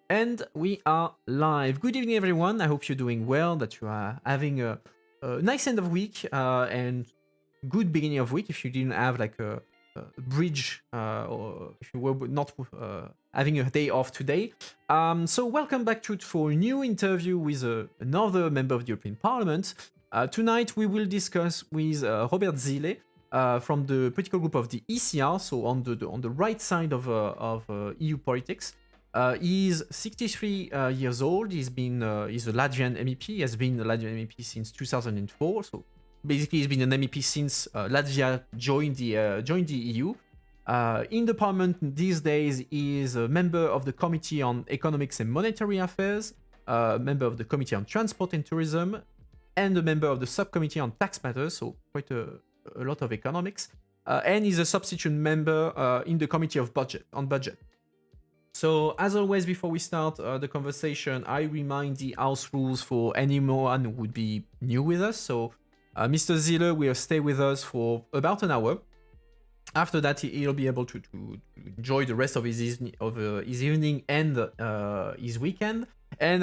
And we are live. Good evening, everyone. I hope you're doing well, that you are having a nice end of week and good beginning of week if you didn't have like a bridge or if you were not having a day off today. So welcome back for a new interview with another member of the European Parliament. Tonight we will discuss with Robert Zile from the political group of the ECR, so on the right side of EU politics. He's 63 years old. He's a Latvian MEP. He has been a Latvian MEP since 2004. So basically, he's been an MEP since Latvia joined the EU. In the parliament these days, he is a member of the Committee on Economics and Monetary Affairs, a member of the Committee on Transport and Tourism, and a member of the Subcommittee on Tax Matters, so quite a lot of economics. And he's a substitute member in the Committee on Budget. So, as always, before we start the conversation, I remind the house rules for anyone who would be new with us. So, Mr. Zile will stay with us for about an hour. After that, he'll be able to enjoy the rest of his evening and his weekend. And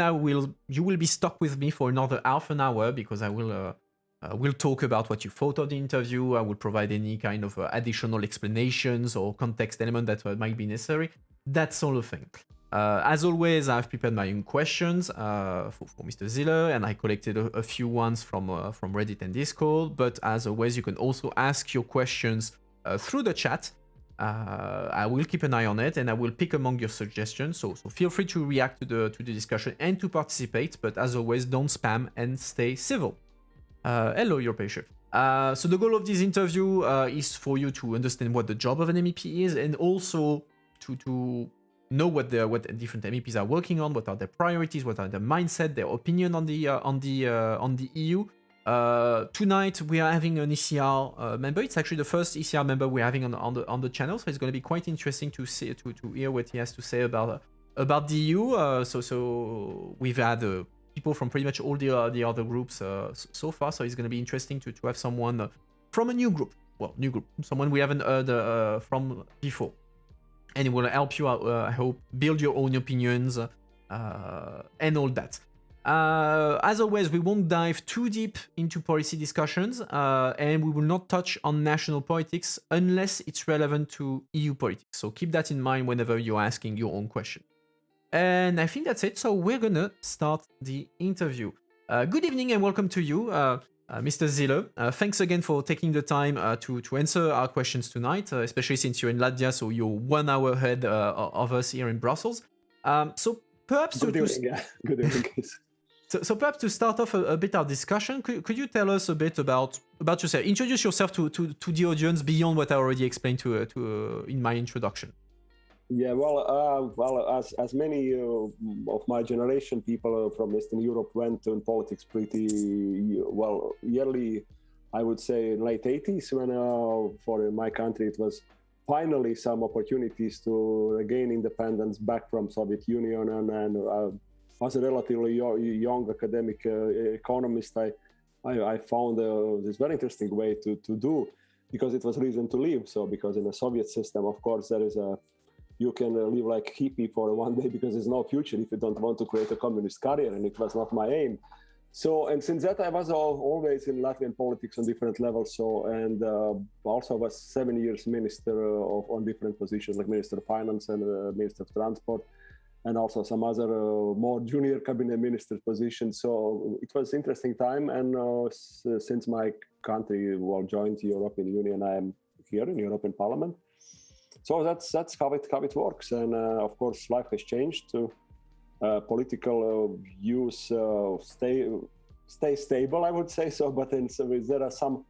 you will be stuck with me for another half an hour because I will talk about what you thought of the interview. I will provide any kind of additional explanations or context element that might be necessary. That sort of thing. As always, I've prepared my own questions for Mr. Zile, and I collected a few ones from Reddit and Discord. But as always, you can also ask your questions through the chat. I will keep an eye on it, and I will pick among your suggestions. So feel free to react to the discussion and to participate. But as always, don't spam and stay civil. Hello, your patient. So the goal of this interview is for you to understand what the job of an MEP is, and also to know what different MEPs are working on, what are their priorities, what are their mindset, their opinion on the EU. Tonight we are having an ECR member. It's actually the first ECR member we're having on the channel, so it's going to be quite interesting to hear what he has to say about the EU. So we've had people from pretty much all the other groups so far, so it's going to be interesting to have someone from a new group, someone we haven't heard from before. And it will help you out, I hope, build your own opinions and all that. As always, we won't dive too deep into policy discussions, and we will not touch on national politics unless it's relevant to EU politics. So keep that in mind whenever you're asking your own question. And I think that's it. So we're gonna start the interview. Good evening and welcome to you. Mr. Zile, thanks again for taking the time to answer our questions tonight, especially since you're in Latvia, so you're 1 hour ahead of us here in Brussels. So perhaps Good evening. So perhaps to start off a bit our discussion, could you tell us a bit about yourself? Introduce yourself to the audience beyond what I already explained to in my introduction. Yeah, well, as many of my generation, people from Eastern Europe went in politics pretty well yearly. I would say in late 80s, when for my country it was finally some opportunities to regain independence back from Soviet Union, and as a relatively young academic economist, I found this very interesting way to do, because it was reason to live. So because in the Soviet system, of course, you can live like hippie for one day because there's no future if you don't want to create a communist career, and it was not my aim. So, and since that I was always in Latvian politics on different levels. So, and also was 7 years minister on different positions, like Minister of Finance and Minister of Transport, and also some other more junior cabinet minister positions. So it was interesting time. And since my country joined the European Union, I am here in European Parliament. So that's how it works, and of course life has changed. Political views stay stable, I would say so. But then there are some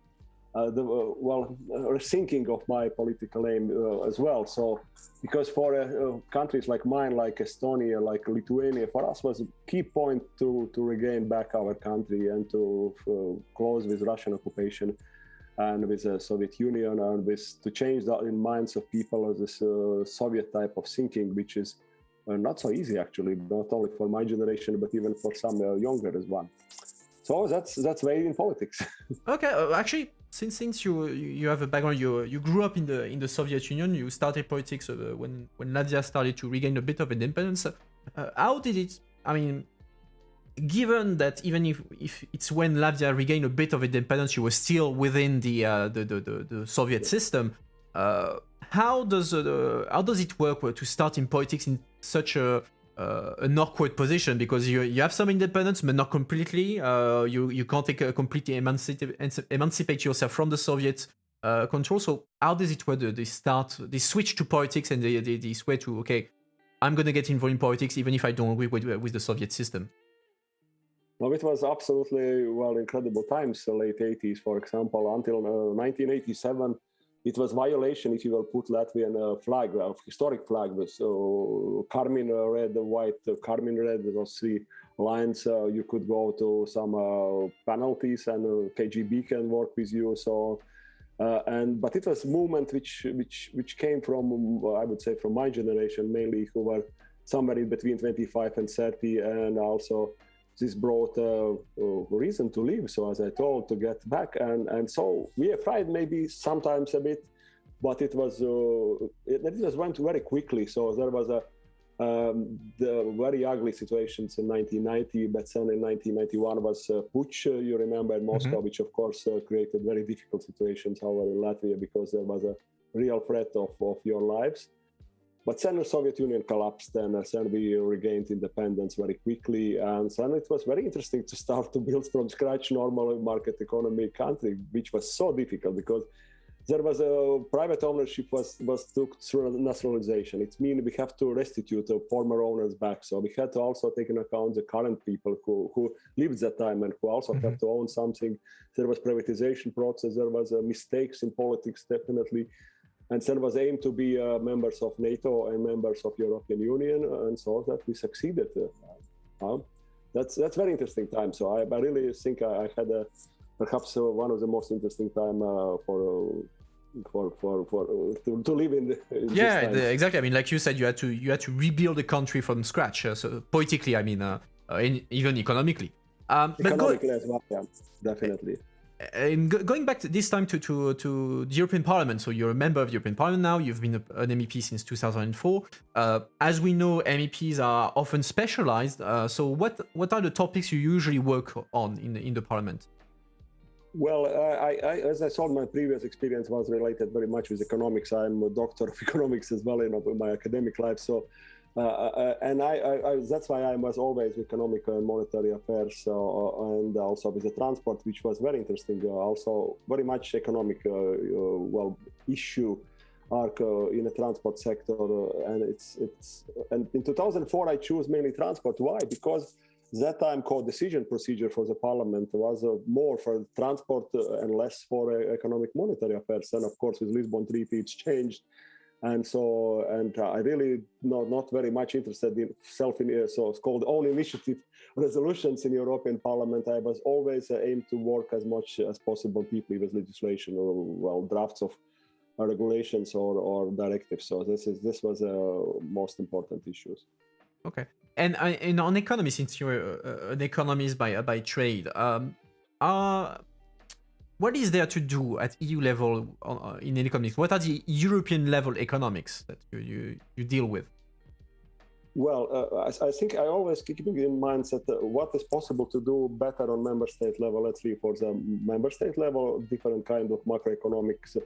rethinking of my political aim as well. So because for countries like mine, like Estonia, like Lithuania, for us was a key point to regain back our country and to close with Russian occupation and with the Soviet Union, and to change the in minds of people this Soviet type of thinking, which is not so easy actually, not only for my generation, but even for some younger as well. So that's way in politics. Okay, actually, since you have a background, you grew up in the Soviet Union, you started politics when Latvia started to regain a bit of independence. How did it? I mean, given that even if it's when Latvia regained a bit of independence, you were still within the Soviet system. How does it work to start in politics in such an awkward position, because you have some independence but not completely. You can't completely emancipate yourself from the Soviet control. So how does it work? They switch to politics and they swear to, okay, I'm gonna get involved in politics even if I don't agree with the Soviet system. Well, it was absolutely, well, incredible times, late 80s, for example, until 1987. It was violation if you will put Latvian flag, historic flag, so carmine red, white, carmine red, those three lines. You could go to some penalties, and KGB can work with you. So, but it was a movement which came from, I would say, from my generation mainly, who were somewhere in between 25 and 30, and also this brought a reason to leave. So as I told, to get back, and so we tried maybe sometimes a bit, but it just went very quickly. So there was the very ugly situations in 1990, but then in 1991 was putsch, you remember, in Moscow, which of course created very difficult situations over in Latvia, because there was a real threat of your lives. But then the Soviet Union collapsed, and then we regained independence very quickly. And then it was very interesting to start to build from scratch normal market economy country, which was so difficult because there was a private ownership was took through nationalization. It means we have to restitute the former owners back. So we had to also take into account the current people who lived that time and who also have to own something. There was privatization process. There was mistakes in politics, definitely. And then was aimed to be members of NATO and members of European Union, and so that we succeeded. That's very interesting time. So I really think I had perhaps one of the most interesting time to live in. Exactly. I mean, like you said, you had to rebuild the country from scratch. So politically, I mean, even economically. Economically as well, yeah, definitely. And going back this time to the European Parliament, so you're a member of the European Parliament now. You've been an MEP since 2004. As we know, MEPs are often specialized. So what are the topics you usually work on in the Parliament? Well, as I saw, my previous experience was related very much with economics. I'm a doctor of economics as well in my academic life. So. And that's why I was always economic and monetary affairs, and also with the transport, which was very interesting. Also, very much economic issue arc in the transport sector, and and in 2004 I chose mainly transport. Why? Because that time co-decision procedure for the parliament was more for transport and less for economic monetary affairs. And of course, with Lisbon Treaty, it's changed. And so, I really not very much interested in so-called own initiative resolutions in European Parliament. I was always aimed to work as much as possible deeply with legislation or drafts of regulations or directives. So this was most important issues. Okay, and on economy, since you're an economist by trade, what is there to do at EU level in economics? What are the European level economics that you deal with? Well, I think I always keeping in mind that what is possible to do better on member state level. Let's see, for the member state level, different kind of macroeconomics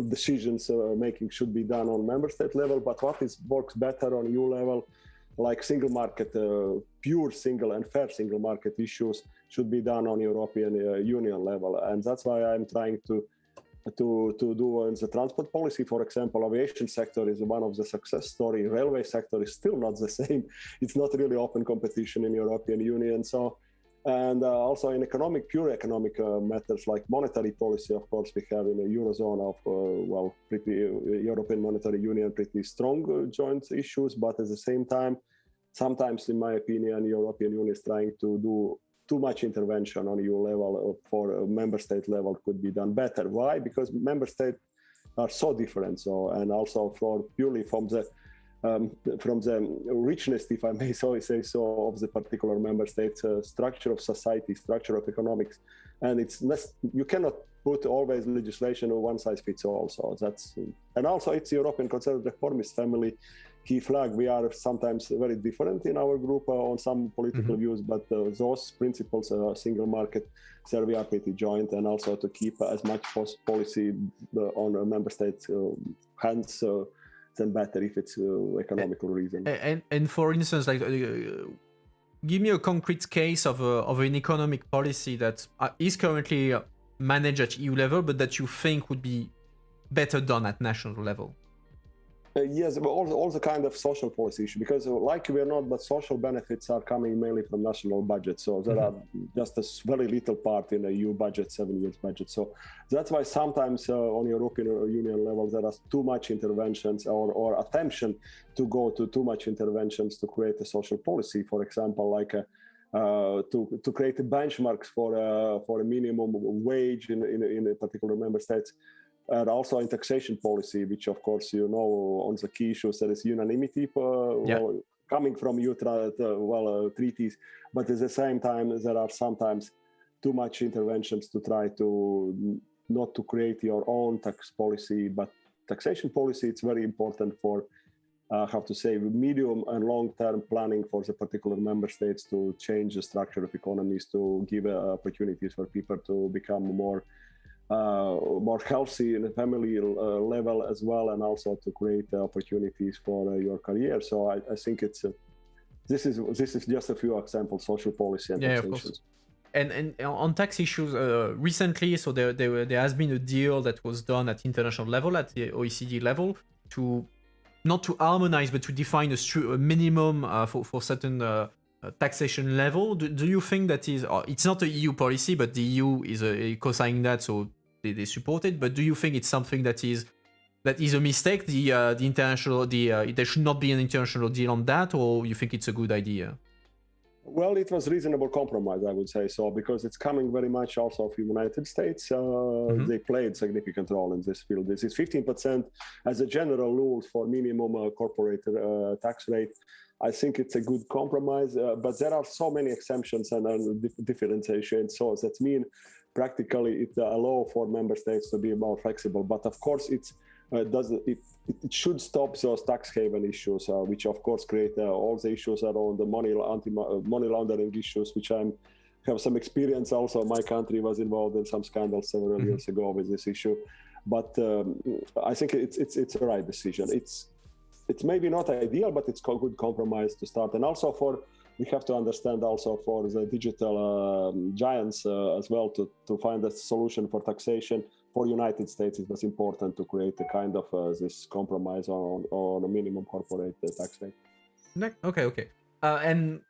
decisions making should be done on member state level. But what works better on EU level, like single market, pure single and fair single market issues should be done on European Union level. And that's why I'm trying to do in the transport policy. For example, aviation sector is one of the success story. Railway sector is still not the same. It's not really open competition in European Union. So, and also in pure economic matters like monetary policy, of course, we have in the Eurozone of, pretty European Monetary Union, pretty strong joint issues. But at the same time, sometimes, in my opinion, European Union is trying to do too much intervention on EU level for member state level could be done better. Why? Because member states are so different. So, and also purely from the richness, if I may say so, of the particular member states, structure of society, structure of economics, and you cannot put always legislation one size fits all. So and also it's European conservative reformist family key flag. We are sometimes very different in our group on some political views, but those principles, single market, there we are pretty joint, and also to keep as much policy on a member states' hands, then better if it's economical reason. And for instance, like, give me a concrete case of an economic policy that is currently managed at EU level, but that you think would be better done at national level. Yes, but all the kind of social policy issue, because like we are not, but social benefits are coming mainly from national budget. So there are just a very little part in the EU budget, 7 years budget. So that's why sometimes on European Union level, there are too much interventions or attention to go to too much interventions to create a social policy. For example, like to create benchmarks for a minimum wage in a particular member states. And also in taxation policy, which of course, on the key issues, there is unanimity coming from EU treaties, but at the same time, there are sometimes too much interventions to try to not to create your own tax policy, but taxation policy, it's very important for medium and long-term planning for the particular member states to change the structure of economies, to give opportunities for people to become more healthy in a family level as well, and also to create opportunities for your career. So I think this is just a few examples: social policy and taxation. Of course. And on tax issues, recently, so there has been a deal that was done at international level, at the OECD level, to not to harmonize, but to define a minimum for certain taxation level. Do you think that is? It's not a EU policy, but the EU is co-signing that, so they support it. But do you think it's something that is a mistake? There should not be an international deal on that, or you think it's a good idea? Well, it was reasonable compromise, I would say so, because it's coming very much also from United States. They played significant role in this field. This is 15% as a general rule for minimum corporate tax rate. I think it's a good compromise, but there are so many exemptions and differentiations. So that means practically it allows for member states to be more flexible. But of course, it should stop those tax haven issues, which of course create all the issues around the money laundering issues, which I have some experience. Also, my country was involved in some scandals several years ago with this issue. But I think it's a right decision. It's maybe not ideal, but it's a good compromise to start. And also we have to understand also for the digital giants as well to find a solution for taxation. For United States, it was important to create a kind of this compromise on a minimum corporate tax rate. Okay. And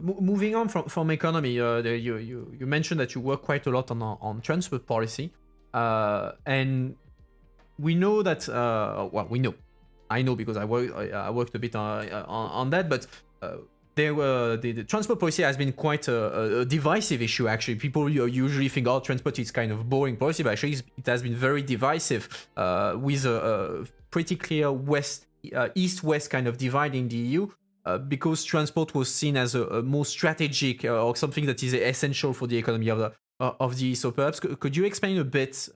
moving on from economy, you mentioned that you work quite a lot on transport policy, and we know that I know because I worked a bit on that, but the transport policy has been quite a divisive issue. Actually, people usually think, transport is kind of boring policy, but actually it has been very divisive, with a pretty clear east-west kind of divide in the EU, because transport was seen as a more strategic or something that is essential for the economy of the EU. So perhaps could you explain a bit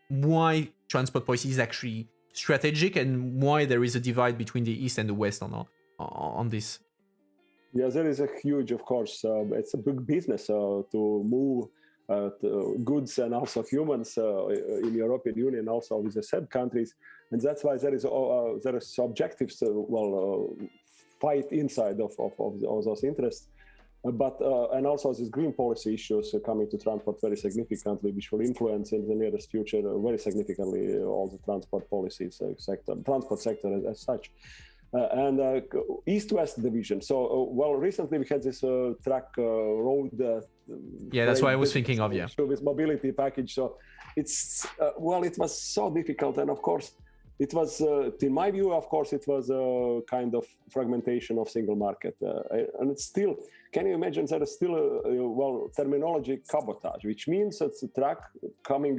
why transport policy is actually strategic and why there is a divide between the east and the west on this? Yeah, there is a huge, of course, it's a big business to move goods and also humans in European Union, also with the sub countries, and that's why there is objectives fight inside of those interests. But and also these green policy issues coming to transport very significantly, which will influence in the nearest future very significantly all the transport policies transport sector as such. And east-west division. So, recently we had this track road. That's what I was thinking of. Yeah, with mobility package. So it's it was so difficult, and of course, it was in my view. Of course, it was a kind of fragmentation of single market, and it's still. Can you imagine there is still terminology cabotage, which means it's a truck coming.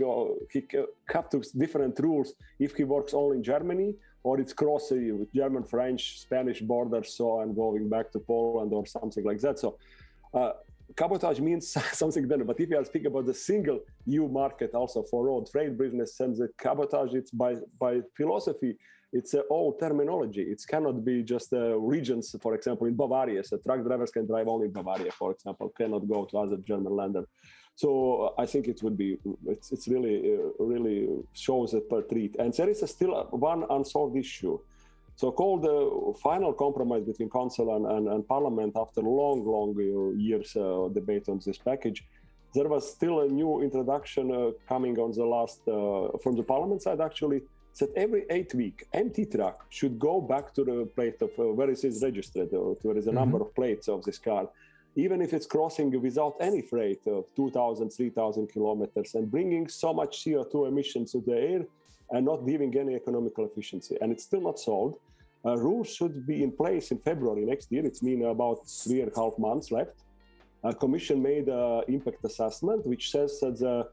He have to different rules if he works only in Germany, or it's crossing German, French, Spanish borders, so I'm going back to Poland or something like that. So cabotage means something better. But if you are speaking about the single EU market also for road freight business, and the cabotage, it's by philosophy It's old terminology. It cannot be just regions, for example, in Bavaria. So truck drivers can drive only in Bavaria, for example, cannot go to other German land. So I think it would be, it's really shows a retreat. And there is still one unsolved issue. So-called final compromise between Council and Parliament after long years debate on this package. There was still a new introduction coming on the last, from the Parliament side actually, that every 8 weeks, empty truck should go back to the plate of where it is registered, or where is the number of plates of this car, even if it's crossing without any freight of 2,000, 3,000 kilometers, and bringing so much CO2 emissions to the air and not giving any economical efficiency. And it's still not solved. Rules should be in place in February next year. It's been about 3.5 months left. Commission made an impact assessment, which says that the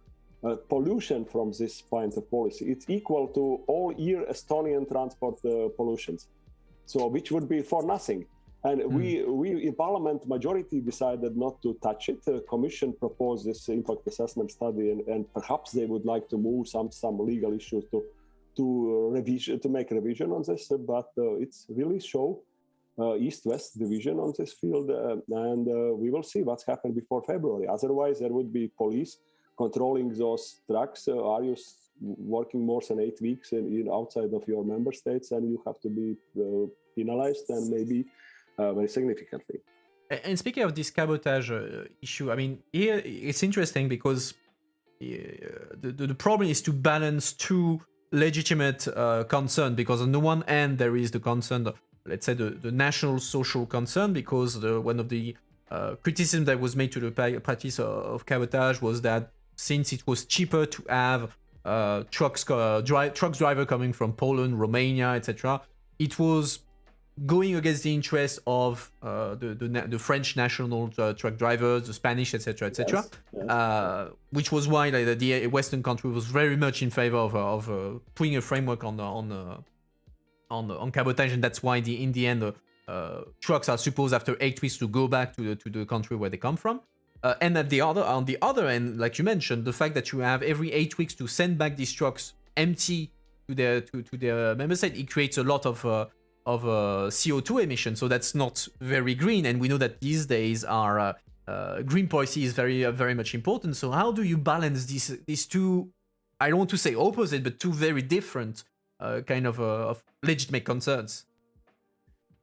pollution from this point of policy, it's equal to all year Estonian transport pollutions. So which would be for nothing. And we in Parliament, majority decided not to touch it. The Commission proposed this impact assessment study, and perhaps they would like to move some legal issues to make revision on this. But it's really show East-West division on this field, and we will see what's happened before February. Otherwise, there would be police controlling those trucks. Are you working more than 8 weeks in outside of your member states, and you have to be penalized, and maybe very significantly. And speaking of this cabotage issue, I mean, here it's interesting because the problem is to balance two legitimate concerns. Because on the one hand, there is the concern, let's say the national social concern, because one of the criticisms that was made to the practice of cabotage was that since it was cheaper to have trucks driver coming from Poland, Romania, etc., it was going against the interests of the French national truck drivers, the Spanish, etc., etc., which was why the Western country was very much in favor of putting a framework on cabotage, and that's why in the end trucks are supposed after 8 weeks to go back to the country where they come from. And on the other end, like you mentioned, the fact that you have every 8 weeks to send back these trucks empty to their member state, it creates a lot of CO2 emissions. So that's not very green, and we know that these days our green policy is very much important. So how do you balance these two, I don't want to say opposite, but two very different kind of legitimate concerns?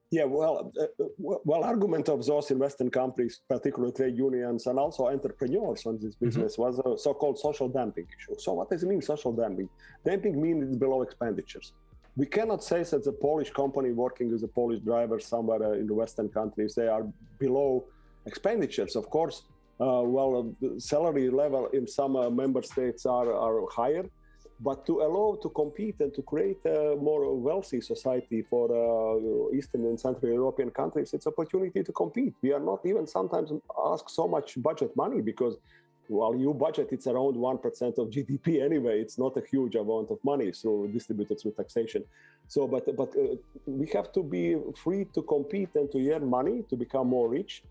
Yeah, well, argument of those in Western countries, particularly trade unions and also entrepreneurs on this business, was a so-called social dumping issue. So what does it mean, social dumping? Dumping means it's below expenditures. We cannot say that the Polish company working with the Polish drivers somewhere in the Western countries, they are below expenditures. Of course, the salary level in some member states are higher, but to allow to compete and to create a more wealthy society for Eastern and Central European countries, it's opportunity to compete. We are not even sometimes asked so much budget money because, well, EU budget, it's around 1% of GDP anyway. It's not a huge amount of money, so distributed through taxation. So, but we have to be free to compete and to earn money to become more rich.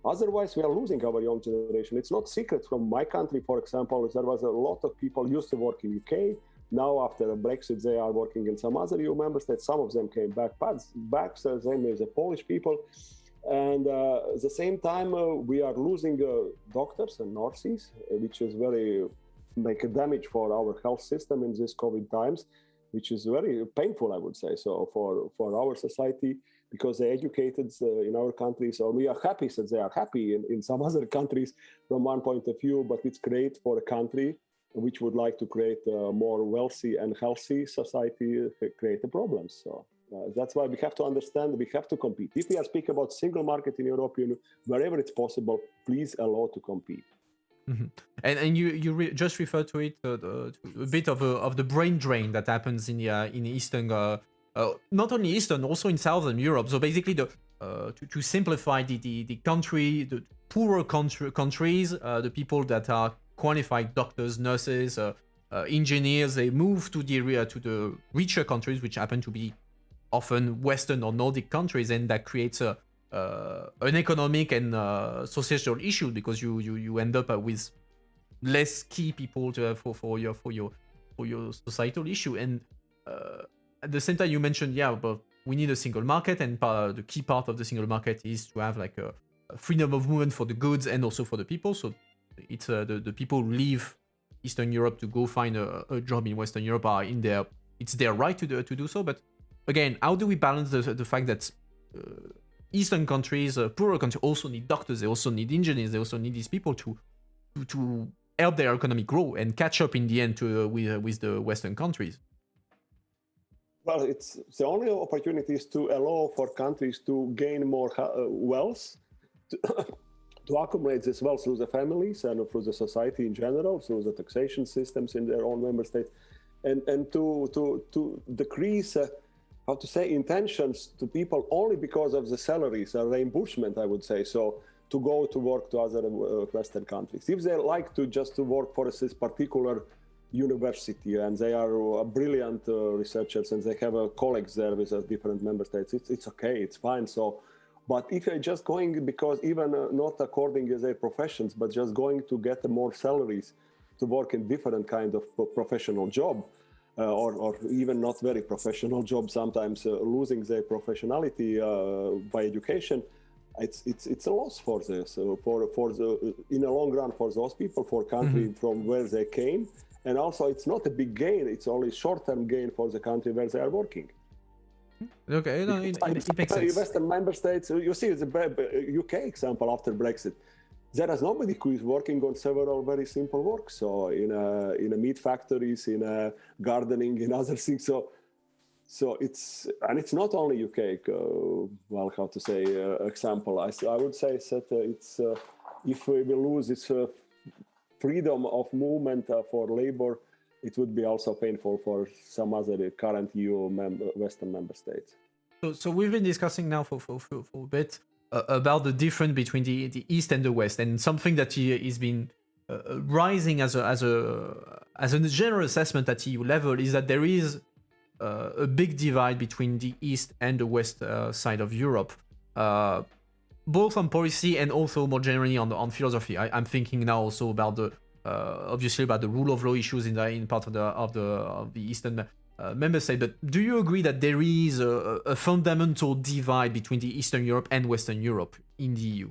Otherwise, we are losing our young generation. It's not secret from my country, for example, there was a lot of people used to work in UK. Now, after Brexit, they are working in some other EU member states. Some of them came back, same as the Polish people. And at the same time, we are losing doctors and nurses, which is very make a damage for our health system in these COVID times, which is very painful, I would say, so for our society, because they educated in our countries, or we are happy that they are happy in some other countries from one point of view, but it's great for a country which would like to create a more wealthy and healthy society, create the problems. So that's why we have to understand, we have to compete. If we are speaking about single market in Europe, wherever it's possible, please allow to compete. Mm-hmm. And you just referred to it, a bit of the brain drain that happens in Eastern, not only Eastern, also in Southern Europe. So basically, to simplify the country, the poorer countries, the people that are qualified doctors, nurses, engineers, they move to the richer countries, which happen to be often Western or Nordic countries, and that creates an economic and social issue, because you end up with less key people for your societal issue. And at the same time, you mentioned, yeah, but we need a single market, and the key part of the single market is to have like a freedom of movement for the goods and also for the people. So it's the people who leave Eastern Europe to go find a job in Western Europe are in their, it's their right to do so. But again, how do we balance the fact that Eastern countries, poorer countries, also need doctors, they also need engineers, they also need these people to help their economy grow and catch up in the end to with the Western countries? Well, it's the only opportunity is to allow for countries to gain more wealth, to accumulate this wealth through the families and through the society in general, through the taxation systems in their own member states, and to decrease, how to say, intentions to people only because of the salaries, reimbursement, I would say. So to go to work to other Western countries. If they like to just to work for this particular university and they are brilliant researchers and they have colleagues there with different member states, it's okay, it's fine. So, but if you're just going because even not according to their professions, but just going to get more salaries to work in different kind of professional job, or even not very professional job, sometimes losing their professionality by education, it's a loss for this, for the in the long run for those people, for country from where they came. And also, it's not a big gain; it's only short-term gain for the country where they are working. Okay, no, it makes sense. Western member states, you see the UK example after Brexit. There is nobody who is working on several very simple work. So in a meat factories, in gardening, in other things. So it's not only UK. Well, how to say example? I would say that it's if we will lose this freedom of movement for labor, it would be also painful for some other current EU Western member states. So we've been discussing now for a bit about the difference between the East and the West, and something that has been rising as a general assessment at EU level is that there is a big divide between the East and the West side of Europe, both on policy and also more generally on philosophy. I'm thinking now also about the obviously about the rule of law issues in part of the Eastern member state. But do you agree that there is a fundamental divide between the Eastern Europe and Western Europe in the EU?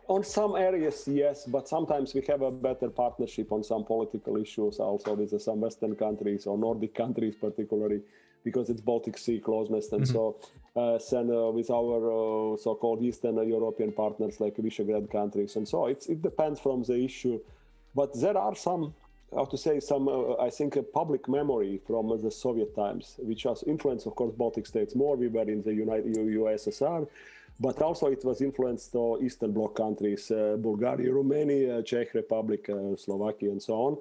On some areas, yes, but sometimes we have a better partnership on some political issues also with some Western countries or Nordic countries particularly, because it's Baltic Sea closeness. And so with our so-called Eastern European partners like Visegrad countries. And so it depends from the issue. But there are some, how to say, I think, a public memory from the Soviet times, which has influenced, of course, Baltic states more. We were in the USSR. But also it was influenced Eastern Bloc countries, Bulgaria, Romania, Czech Republic, Slovakia, and so on,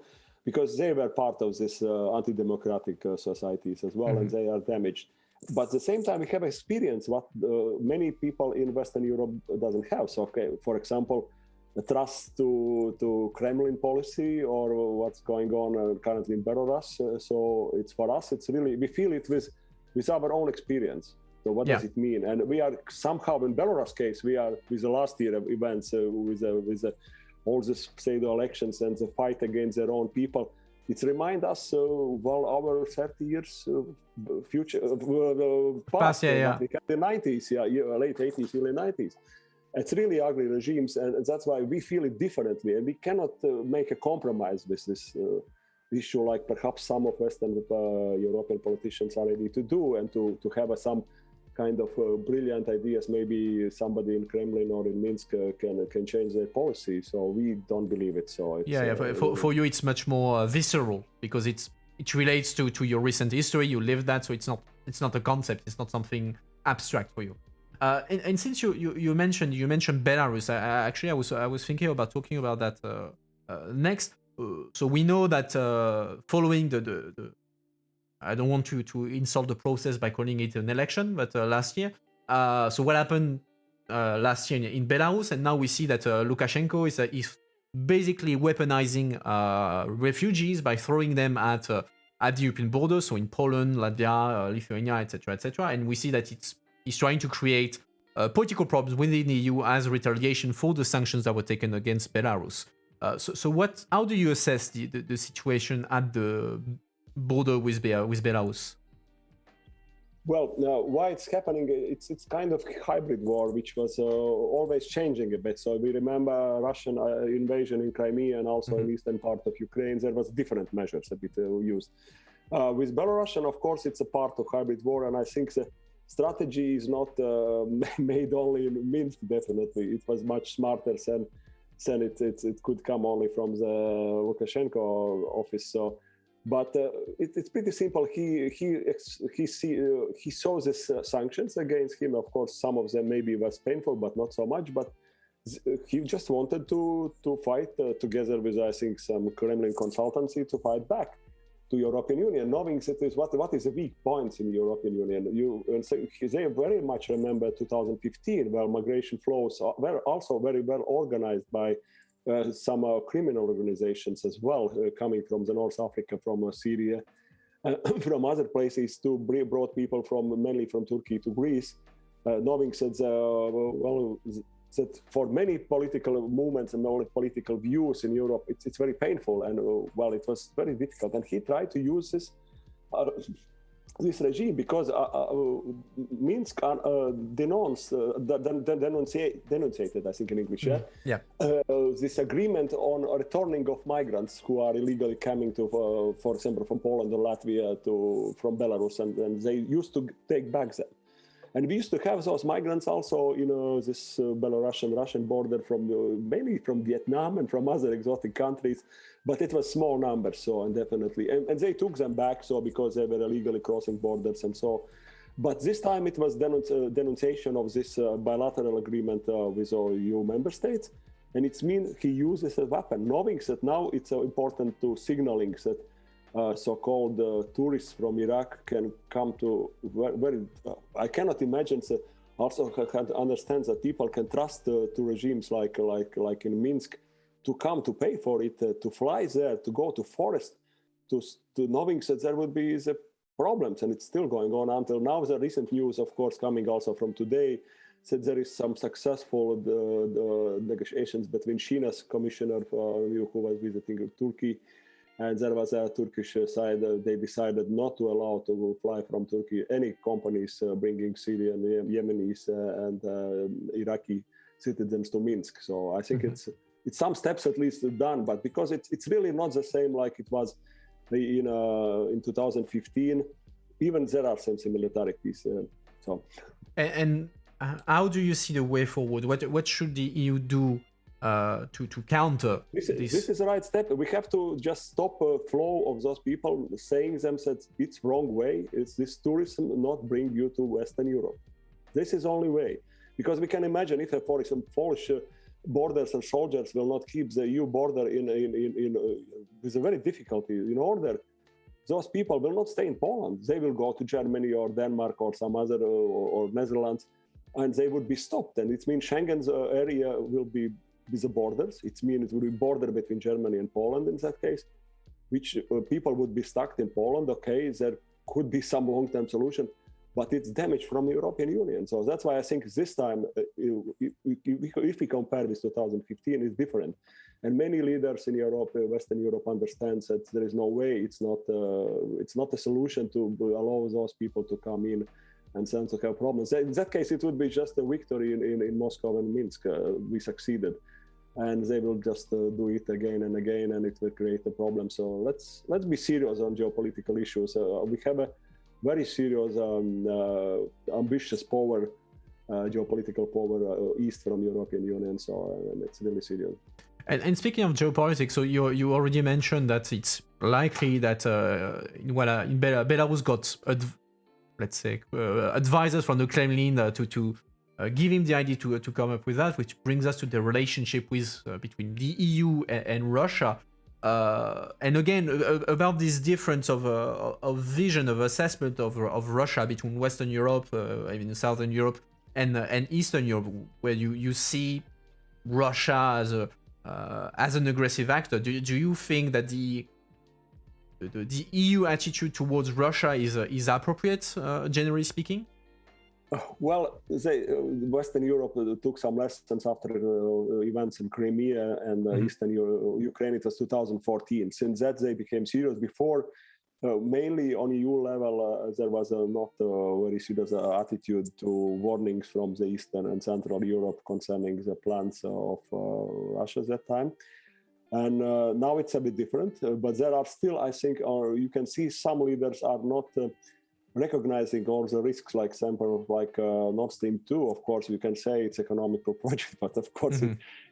because they were part of this anti-democratic societies as well, and they are damaged. But at the same time, we have experience what many people in Western Europe doesn't have. So, okay, for example, the trust to Kremlin policy or what's going on currently in Belarus. So it's for us, it's really, we feel it with our own experience. So what does it mean? And we are somehow in Belarus case, we are with the last year events with all the pseudo elections and the fight against their own people. It reminds us our 30 years future past, the 90s, late 80s, early 90s. It's really ugly regimes, and that's why we feel it differently, and we cannot make a compromise with this issue like perhaps some of Western European politicians are ready to do, and to have some kind of brilliant ideas. Maybe somebody in Kremlin or in Minsk can change their policy. So we don't believe it. So it's, for you it's much more visceral because it relates to your recent history. You lived that, so it's not a concept. It's not something abstract for you. And since you mentioned Belarus, I was thinking about talking about that next. So we know that following the I don't want to insult the process by calling it an election, but last year. So what happened last year in Belarus, and now we see that Lukashenko is basically weaponizing refugees by throwing them at the European border, so in Poland, Latvia, Lithuania, etc., and we see that he's trying to create political problems within the EU as retaliation for the sanctions that were taken against Belarus. So how do you assess the situation at the border with Belarus? Well, now why it's happening? It's kind of hybrid war, which was always changing a bit. So we remember Russian invasion in Crimea and also in eastern part of Ukraine. There was different measures a bit used. With Belarusian, of course, it's a part of hybrid war, and I think the strategy is not made only in Minsk. Definitely, it was much smarter than it could come only from the Lukashenko office. So. But it's pretty simple. He saw these sanctions against him. Of course, some of them maybe was painful, but not so much. But he just wanted to fight together with, I think, some Kremlin consultancy to fight back to European Union, knowing that is what is the weak points in the European Union. They very much remember 2015, where migration flows were also very well organized by some criminal organizations as well, coming from the North Africa, from Syria, from other places, to brought people mainly from Turkey to Greece, knowing that that for many political movements and all political views in Europe, it's very painful, and it was very difficult. And he tried to use this regime because Minsk denunciated, I think in English, this agreement on returning of migrants who are illegally coming to, for example, from Poland or Latvia from Belarus, and they used to take back them. And we used to have those migrants also, this Belarusian-Russian border mainly from Vietnam and from other exotic countries, but it was small numbers, so, and definitely, and they took them back, so, because they were illegally crossing borders and so. But this time it was denunciation of this bilateral agreement with all EU member states, and it means he uses a weapon, knowing that now it's important to signaling that so-called tourists from Iraq can come to I cannot imagine that also can understand that people can trust to regimes like in Minsk to come to pay for it, to fly there, to go to forest, to knowing that there will be the problems, and it's still going on until now. The recent news, of course, coming also from today, said there is some successful negotiations between China's commissioner who was visiting Turkey. And there was a Turkish side, they decided not to allow to fly from Turkey any companies bringing Syrian, Yemenis, and Iraqi citizens to Minsk. So I think it's some steps at least done, but because it's really not the same like it was in 2015. Even there are some similarities. And how do you see the way forward? What should the EU do to counter this? This is the right step. We have to just stop flow of those people saying them that it's wrong way. It's this tourism not bring you to Western Europe. This is only way, because we can imagine if, for example, Polish borders and soldiers will not keep the EU border with a very difficulty in order. Those people will not stay in Poland. They will go to Germany or Denmark or some other or Netherlands, and they would be stopped. And it means Schengen's area will be with the borders. It means it will be border between Germany and Poland in that case, which people would be stuck in Poland. Okay, there could be some long-term solution, but it's damage from the European Union. So that's why I think this time, if we compare with 2015, it's different. And many leaders in Europe, Western Europe, understand that there is no way, it's not a solution to allow those people to come in and then to have problems. In that case, it would be just a victory in Moscow and Minsk. We succeeded. And they will just do it again and again, and it will create a problem. So let's be serious on geopolitical issues. We have a very serious, ambitious power, geopolitical power east from European Union. So it's really serious. And speaking of geopolitics, so you already mentioned that it's likely that Belarus got advisors from the Kremlin to give him the idea to come up with that, which brings us to the relationship between the EU and Russia. And again, about this difference of vision, of assessment of Russia between Western Europe, even Southern Europe, and Eastern Europe, where you see Russia as an aggressive actor. Do you think that the EU attitude towards Russia is appropriate, generally speaking? Well, Western Europe took some lessons after events in Crimea and Eastern Ukraine. It was 2014. Since that, they became serious. Before, mainly on EU level, there was not a very serious attitude to warnings from the Eastern and Central Europe concerning the plans of Russia at that time. And now it's a bit different, but there are still, I think, or you can see some leaders are not recognizing all the risks, like example, like Nord Stream 2. Of course, you can say it's economical project, but of course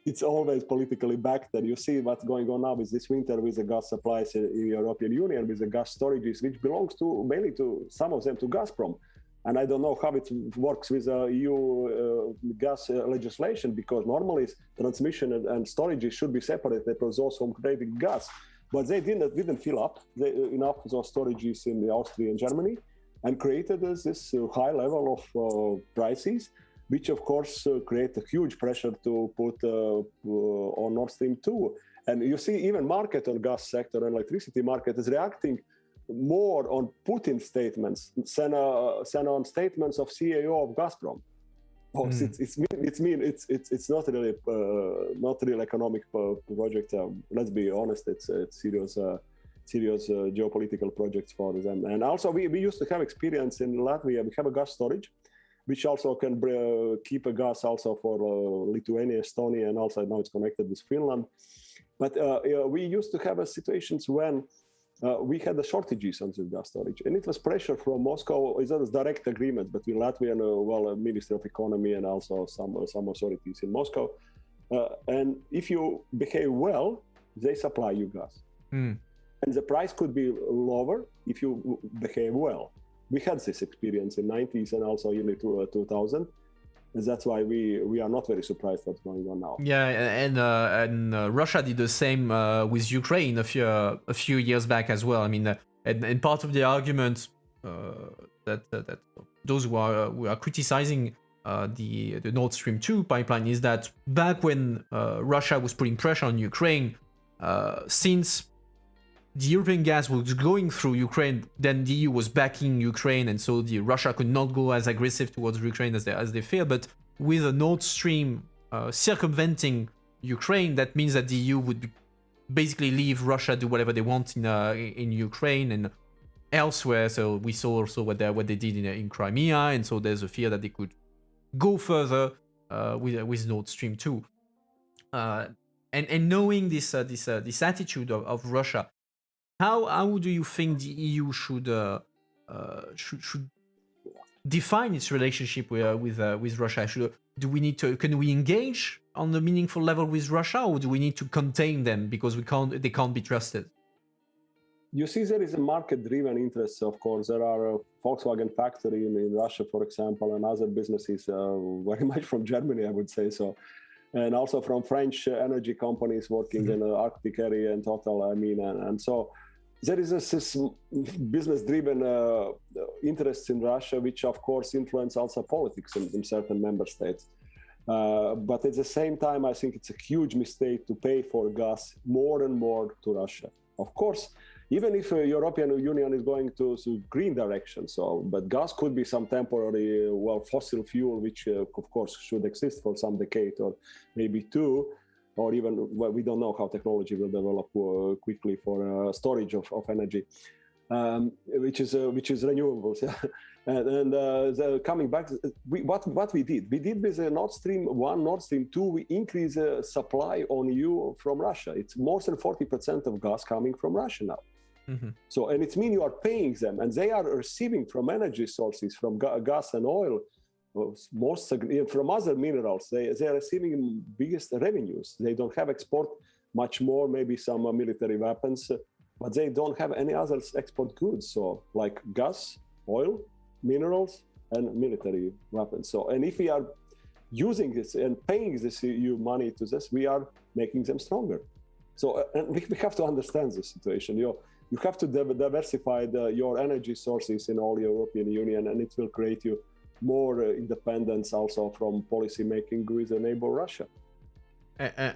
it's always politically backed. And you see what's going on now with this winter with the gas supplies in European Union, with the gas storages, which belongs to mainly to some of them to Gazprom. And I don't know how it works with EU gas legislation, because normally transmission and storage should be separated for those who creating gas. But they didn't fill up enough those storages in Austria and Germany, and created this high level of prices, which of course create a huge pressure to put on Nord Stream 2. And you see even market on gas sector and electricity market is reacting more on Putin statements than on statements of CEO of Gazprom. It's not really economic project. Let's be honest, it's serious geopolitical projects for them. And also we used to have experience in Latvia. We have a gas storage, which also can keep a gas also for Lithuania, Estonia, and also now it's connected with Finland. But we used to have situations when we had the shortages on the gas storage, and it was pressure from Moscow. There was direct agreement between Latvia and Ministry of Economy and also some authorities in Moscow. And if you behave well, they supply you gas. And the price could be lower if you behave well. We had this experience in 90s and also in 2000. And that's why we are not very surprised what's going on now. Yeah, and Russia did the same with Ukraine a few years back as well. I mean, and part of the argument that those who are criticizing the Nord Stream 2 pipeline is that back when Russia was putting pressure on Ukraine, since the European gas was going through Ukraine, then the EU was backing Ukraine, and so Russia could not go as aggressive towards Ukraine as they feared. But with a Nord Stream circumventing Ukraine, that means that the EU would basically leave Russia do whatever they want in Ukraine and elsewhere. So we saw also what they did in Crimea, and so there's a fear that they could go further with Nord Stream 2. And knowing this attitude of Russia, how do you think the EU should define its relationship with Russia? Can we engage on a meaningful level with Russia, or do we need to contain them because they can't be trusted? You see, there is a market-driven interest. Of course, there are a Volkswagen factory in Russia, for example, and other businesses very much from Germany, I would say so. And also from French energy companies working in the Arctic area and Total, I mean, and so there is this business-driven interest in Russia, which of course influence also politics in certain member states. But at the same time, I think it's a huge mistake to pay for gas more and more to Russia. Of course, even if the European Union is going to green direction, but gas could be some temporary, fossil fuel, which of course should exist for some decade or maybe two, or even, we don't know how technology will develop quickly for storage of energy, which is renewables. And coming back, what we did with Nord Stream 1, Nord Stream 2, we increase supply on EU from Russia. It's more than 40% of gas coming from Russia now. So, and it means you are paying them, and they are receiving from energy sources, from gas and oil, most from other minerals. They are receiving biggest revenues. They don't have export much more, maybe some military weapons, but they don't have any other export goods. So like gas, oil, minerals, and military weapons. So, and if we are using this and paying this EU money to this, we are making them stronger. So, and we have to understand the situation. You have to diversify your energy sources in all European Union, and it will create you more independence also from policy making with the neighbor Russia.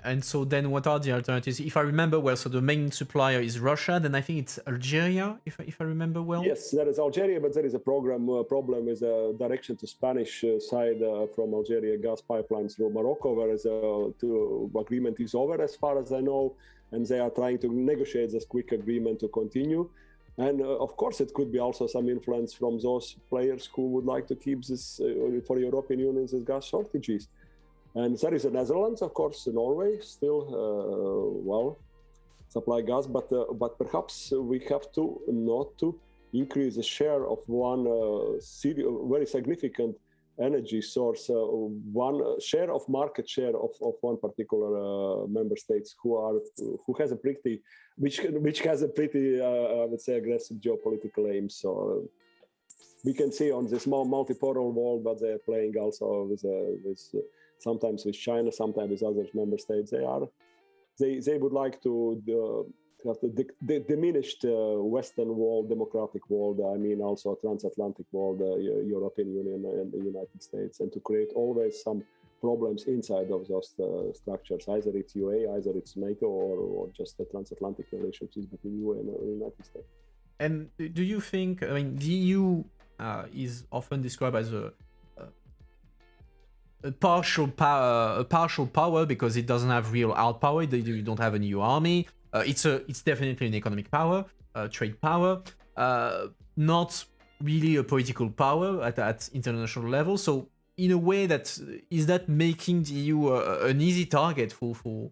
And so then what are the alternatives? If I remember well, so the main supplier is Russia, then I think it's Algeria, if I remember well. Yes, there is Algeria, but there is a problem with the direction to Spanish side from Algeria gas pipelines through Morocco, whereas the agreement is over as far as I know, and they are trying to negotiate this quick agreement to continue. And of course, it could be also some influence from those players who would like to keep this for European Union as gas shortages. And there is the Netherlands, of course, Norway still supply gas, but perhaps we have to not to increase the share of one very significant energy source, one share of market share of one particular member states who has a pretty which has a pretty I would say aggressive geopolitical aim. So we can see on this multipolar world what they're playing also with sometimes with China, sometimes with other member states. They would like to have the diminished Western world, democratic world, I mean also transatlantic world, European Union and the United States, and to create always some problems inside of those structures. Either it's UA, either it's NATO, or just the transatlantic relationships between EU and the United States. And do you think, I mean, the EU is often described as a partial power because it doesn't have real out power. You don't have an EU army. It's definitely an economic power, trade power, not really a political power at international level. So in a way, is that making the EU an easy target for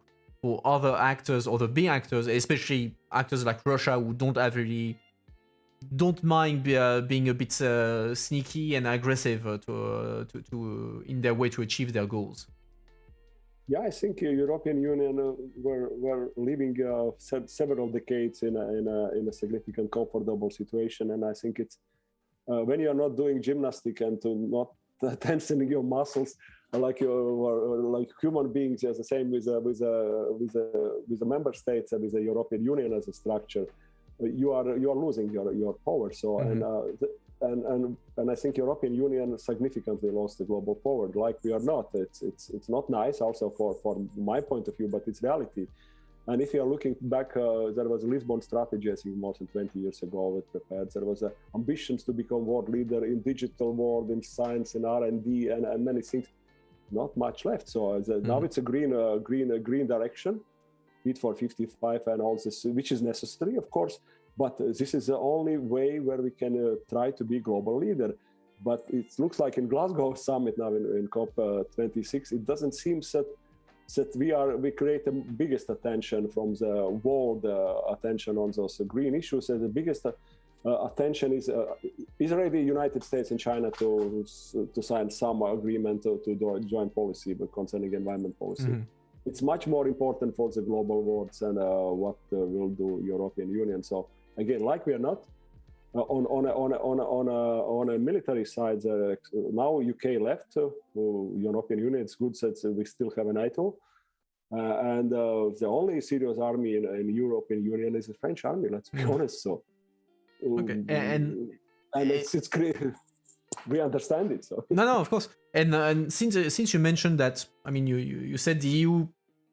other actors, other big actors, especially actors like Russia who don't mind being a bit sneaky and aggressive to in their way to achieve their goals? Yeah, I think European Union were living several decades in a significant, comfortable situation, and I think it's when you are not doing gymnastics and to not tensing your muscles like human beings, as the same with the member states and with the European Union as a structure, you are losing your power. So and I think European Union significantly lost the global power. Like we are not. It's not nice. Also for my point of view, but it's reality. And if you are looking back, there was a Lisbon strategy, I think more than 20 years ago, it prepared. There was ambitions to become world leader in digital world, in science, in R&D, and many things. Not much left. So now it's a green direction. Fit for 55 and all this, which is necessary, of course. But this is the only way where we can try to be global leader. But it looks like in Glasgow summit now in COP26, it doesn't seem that we create the biggest attention from the world attention on those green issues. And the biggest attention is already United States and China to sign some agreement to do a joint policy concerning environment policy. Mm-hmm. It's much more important for the global world than what will do European Union. So again, like we are not on a military side. Now UK left European Union. It's good that we still have a NATO, and the only serious army in European Union is the French army. Let's be honest. So okay, and it's great. We understand it. So no, of course. And since you mentioned that, I mean, you said the EU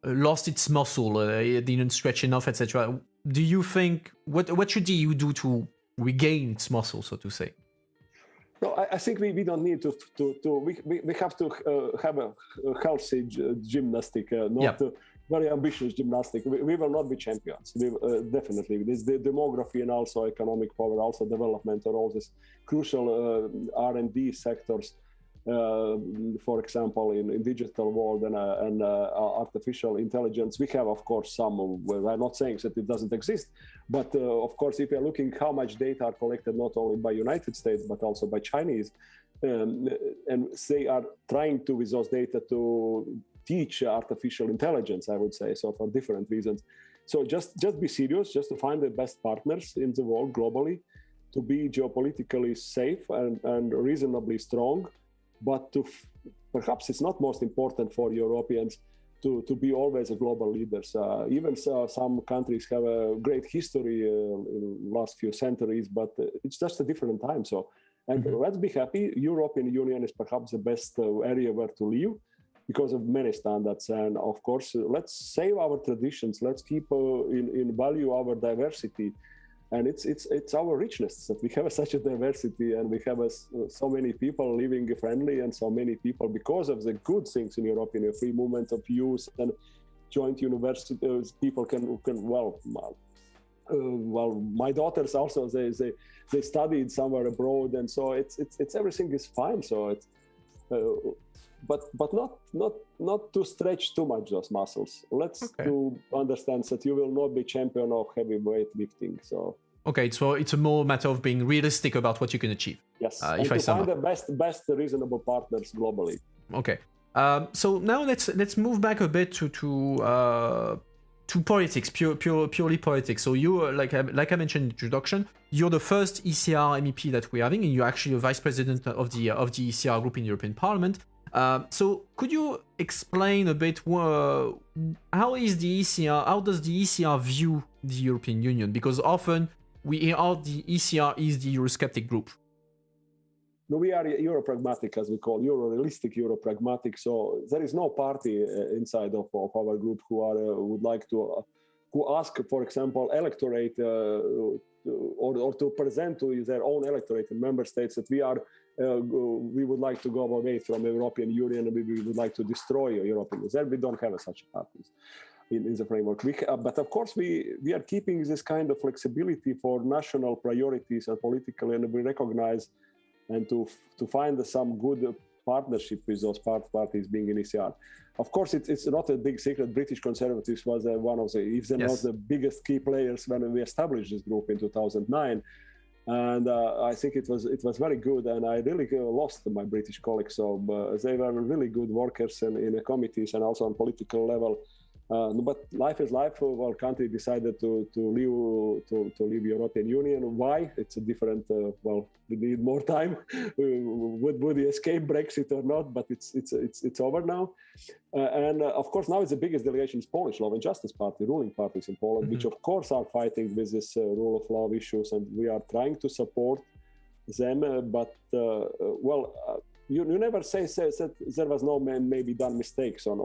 lost its muscle, it didn't stretch enough, etc. Do you think what should the EU do to regain its muscle, so to say? No, I think we don't need to we have to have a healthy gymnastic, not very ambitious gymnastic. We will not be champions. Definitely, there's the demography and also economic power, also development, or all these crucial R&D sectors. For example, in digital world and artificial intelligence, we have, of course, some. I'm not saying that it doesn't exist, but of course, if you're looking how much data are collected not only by United States but also by Chinese, and they are trying to with those data to teach artificial intelligence, I would say, so for different reasons. So just be serious, just to find the best partners in the world globally, to be geopolitically safe and reasonably strong. But perhaps it's not most important for Europeans to be always a global leaders. Even some countries have a great history in the last few centuries, but it's just a different time. So, and let's be happy. European Union is perhaps the best area where to live because of many standards. And of course, let's save our traditions. Let's keep in value our diversity. And it's our richness that we have such a diversity, and we have so many people living friendly, and so many people because of the good things in Europe, in a free movement of youth and joint universities. People can well, my daughters also they studied somewhere abroad, and so it's everything is fine. So it's but not to stretch too much those muscles. Let's to understand that you will not be champion of heavyweight lifting. So okay, so it's a more matter of being realistic about what you can achieve. yes, and to find the best reasonable partners globally. Okay. So now let's move back a bit to politics, purely politics. So you, like I mentioned in the introduction, you're the first ECR MEP that we're having, and you're actually a vice president of the ECR group in the European Parliament. So could you explain a bit how does the ECR view the European Union? Because often we hear the ECR is the Eurosceptic group. No, we are Euro-pragmatic, as we call Euro-realistic, Euro-pragmatic. So there is no party inside of our group who would like to who ask, for example, electorate or to present to their own electorate in member states that we would like to go away from the European Union and we would like to destroy European Union. There we don't have such parties in the framework. But of course, we are keeping this kind of flexibility for national priorities and political, and we recognize and to find some good partnership with those parties being in ECR. Of course, it's not a big secret. British Conservatives was one of the, if they're not the biggest key players when we established this group in 2009. And I think it was very good. And I really lost my British colleagues. So they were really good workers in the committees and also on political level. But life is life. Well, country decided to leave European Union. Why? It's a different. Well, we need more time. Would we escape Brexit or not? But it's over now. And of course, now it's the biggest delegation is Polish Law and Justice Party, ruling parties in Poland, which of course are fighting with this rule of law issues, and we are trying to support them. But You never say that there was no maybe done mistakes on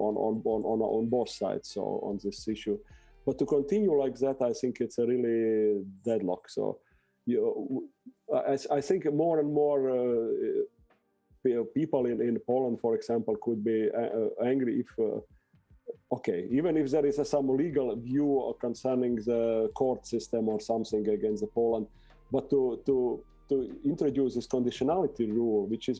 both sides so on this issue, but to continue like that, I think it's a really deadlock. So I think more and more people in Poland, for example, could be angry if even if there is some legal view concerning the court system or something against Poland, but to introduce this conditionality rule, which is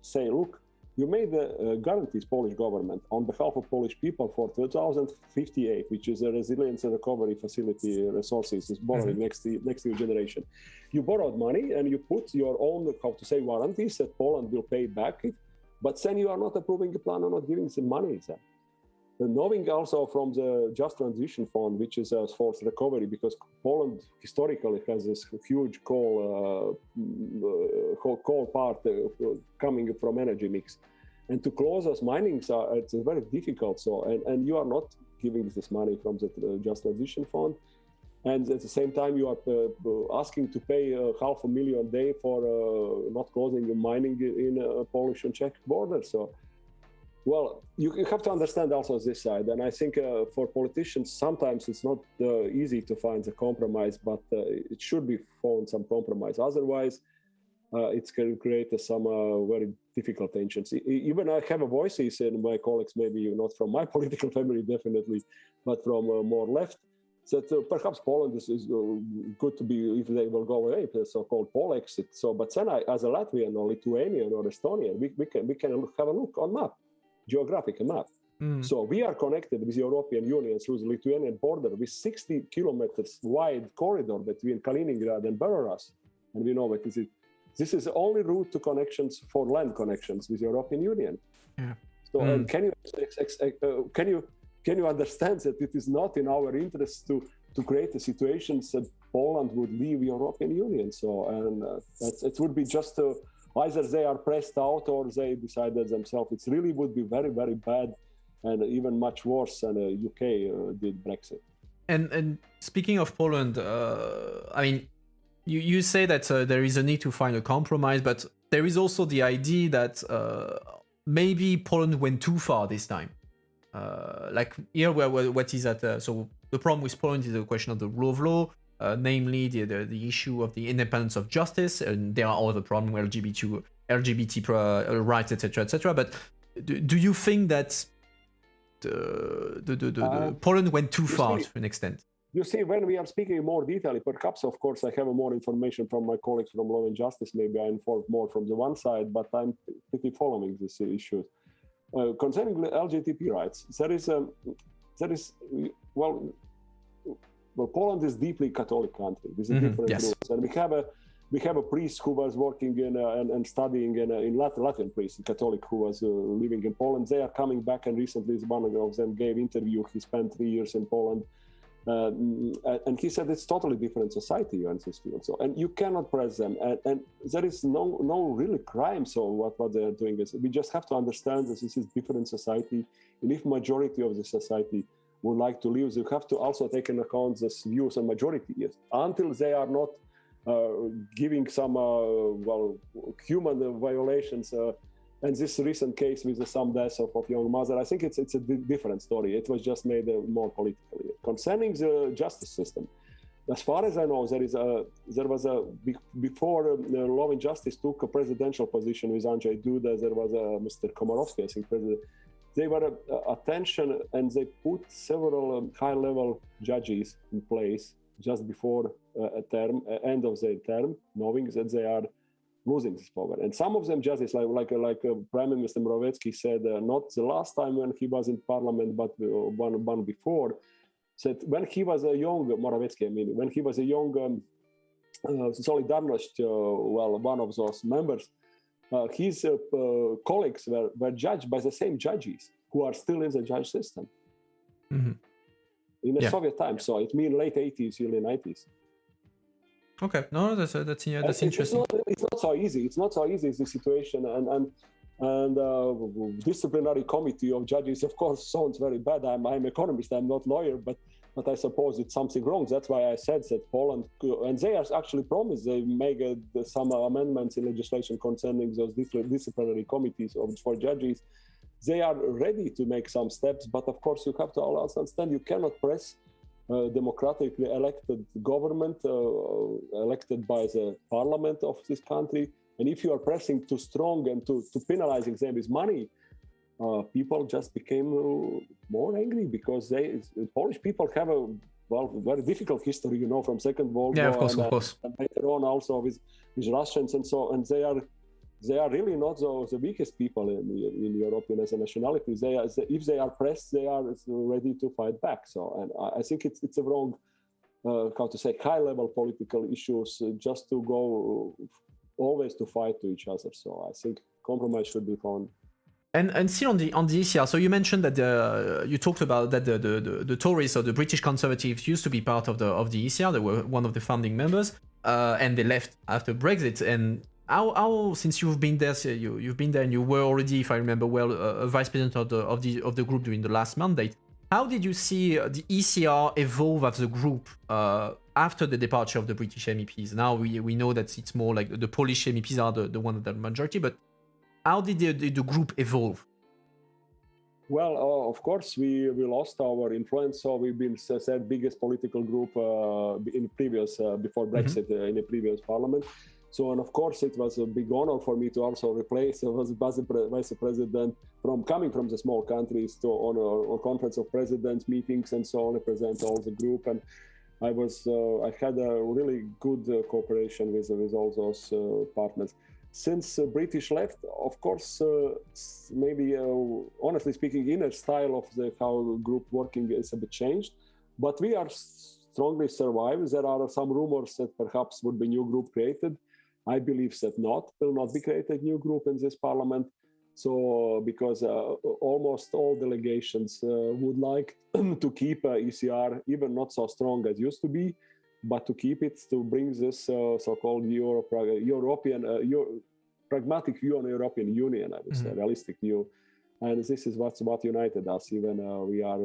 say, look, you made the guarantees Polish government on behalf of Polish people for 2058, which is a resilience and recovery facility resources is borrowing next year generation. You borrowed money and you put your own, warranties that Poland will pay back it, but then you are not approving the plan or not giving the money then. And knowing also from the Just Transition Fund, which is a forced recovery, because Poland historically has this huge coal part coming from energy mix, and to close those minings it's very difficult. So and you are not giving this money from the Just Transition Fund, and at the same time you are asking to pay $500,000 a day for not closing the mining in Polish and Czech border. So. Well, you have to understand also this side, and I think for politicians sometimes it's not easy to find the compromise, but it should be found some compromise. Otherwise, it can create some very difficult tensions. Even I have voices in my colleagues, maybe not from my political family, definitely, but from more left, that perhaps Poland is good to be if they will go away, the so-called Pole exit. So, but then as a Latvian or Lithuanian or Estonian, we can have a look on map. Geographic map. So we are connected with the European Union through the Lithuanian border with 60 kilometers wide corridor between Kaliningrad and Belarus. And we know that this is the only route to connections for land connections with the European Union. Yeah. So and can you understand that it is not in our interest to create a situation that Poland would leave the European Union? So and it would be just either they are pressed out or they decided themselves. It really would be very, very bad and even much worse than UK did Brexit. And speaking of Poland, I mean, you say that there is a need to find a compromise, but there is also the idea that maybe Poland went too far this time. Like here, what is that? So the problem with Poland is the question of the rule of law. Namely the issue of the independence of justice, and there are other problems with LGBT rights, etc. But do you think that the Poland went too far to an extent? You see, when we are speaking in more detail, perhaps, of course, I have more information from my colleagues from Law and Justice. Maybe I informed more from the one side, but I'm pretty following this issue. Concerning LGBT rights, well, Poland is deeply Catholic country. This is different rules, and we have a priest who was working and studying in Latvian priest, Catholic, who was living in Poland. They are coming back, and recently one of them gave interview. He spent 3 years in Poland. And he said it's totally different society in this field. So, and you cannot press them, and there is no really crime. So what they are doing is we just have to understand that this is different society, and if majority of the society would like to leave, you have to also take into account the views and majority. Yes, until they are not giving some human violations. And this recent case with some deaths of young mother, I think it's a different story. It was just made more politically. Concerning the justice system, as far as I know, before Law and Justice took a presidential position with Andrzej Duda, there was Mr. Komorowski, I think, president. They were attention, and they put several high-level judges in place just before end of their term, knowing that they are losing this power. And some of them judges, like Prime Minister Morawiecki said, not the last time when he was in parliament, but one before, said when he was a young, Morawiecki, I mean, when he was a young Solidarność, one of those members, his colleagues were judged by the same judges who are still in the judge system. In the Soviet time, so it means late 80s, early 90s. Okay, no, that's interesting. It's not so easy. It's not so easy, the situation, and disciplinary committee of judges, of course, sounds very bad. I'm economist. I'm not lawyer, but I suppose it's something wrong. That's why I said that Poland, and they are actually promised they make some amendments in legislation concerning those disciplinary committees for judges. They are ready to make some steps, but of course you have to also understand you cannot press democratically elected government, elected by the parliament of this country. And if you are pressing too strong and to penalizing them with money, people just became more angry because Polish people have a very difficult history, from Second World War. Of course. And later on also with Russians and so on. They are really not the weakest people in European as a nationality. If they are pressed, they are ready to fight back. So, and I think it's a wrong, high-level political issues just to go always to fight to each other. So I think compromise should be found. And still on the ECR, so you mentioned that you talked about that the Tories or the British Conservatives used to be part of the ECR. They were one of the founding members, and they left after Brexit. And how since you've been there, so you've been there, and you were already, if I remember well, a vice president of the group during the last mandate. How did you see the ECR evolve as a group after the departure of the British MEPs? Now we know that it's more like the Polish MEPs are the one that are majority, but how did the group evolve? Well, of course, we lost our influence. So we've been said biggest political group in previous before Brexit in the previous parliament. So, and of course, it was a big honor for me to also replace as vice president coming from the small countries to on conference of presidents meetings and so on, represent all the group. And I had a really good cooperation with all those partners. Since British left, of course, maybe honestly speaking, inner style of how group working is a bit changed, but we are strongly survived. There are some rumors that perhaps would be new group created. I believe that will not be created new group in this parliament. So because almost all delegations would like to keep ECR even not so strong as used to be, but to keep it, to bring this so-called pragmatic view on European Union, I would say, realistic view. And this is what united us, even we are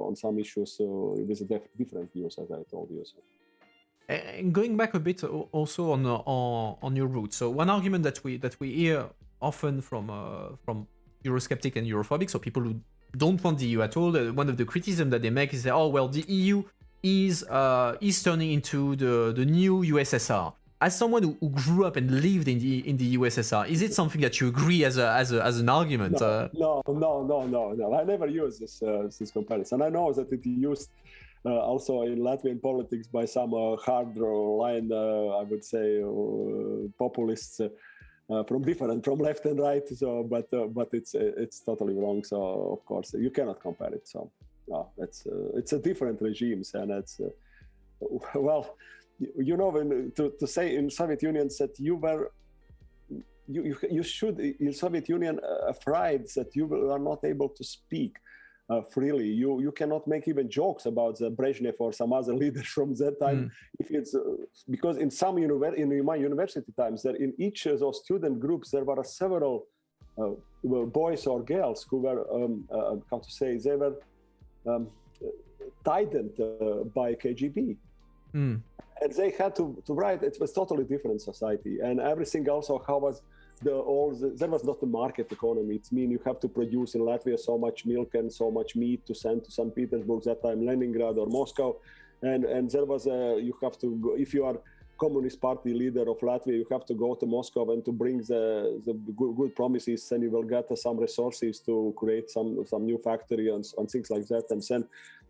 on some issues with different views, as I told you. So. And going back a bit also on your roots. So one argument that we hear often from Eurosceptic and Europhobic, so people who don't want the EU at all, one of the criticisms that they make is that, oh well, the EU is turning into the new USSR. As someone who grew up and lived in the USSR, is it something that you agree as an argument? No. I never use this comparison. I know that it used also in Latvian politics by some hard line, I would say, populists from left and right. So, but it's totally wrong. So of course you cannot compare it. So it's a different regimes, and it's well, when to say in Soviet Union that you were. You should in Soviet Union afraid that you are not able to speak freely. You cannot make even jokes about the Brezhnev or some other leaders from that time. If it's because in some in my university times, that in each of those student groups there were several boys or girls who were how to say, they were tightened by KGB. And they had to write. It was totally different society, and everything also how was there was not a market economy. It means you have to produce in Latvia so much milk and so much meat to send to St. Petersburg, that time Leningrad or Moscow, and there was you have to go, if you are Communist Party leader of Latvia, you have to go to Moscow and to bring the good promises, and you will get some resources to create some new factory and things like that. And then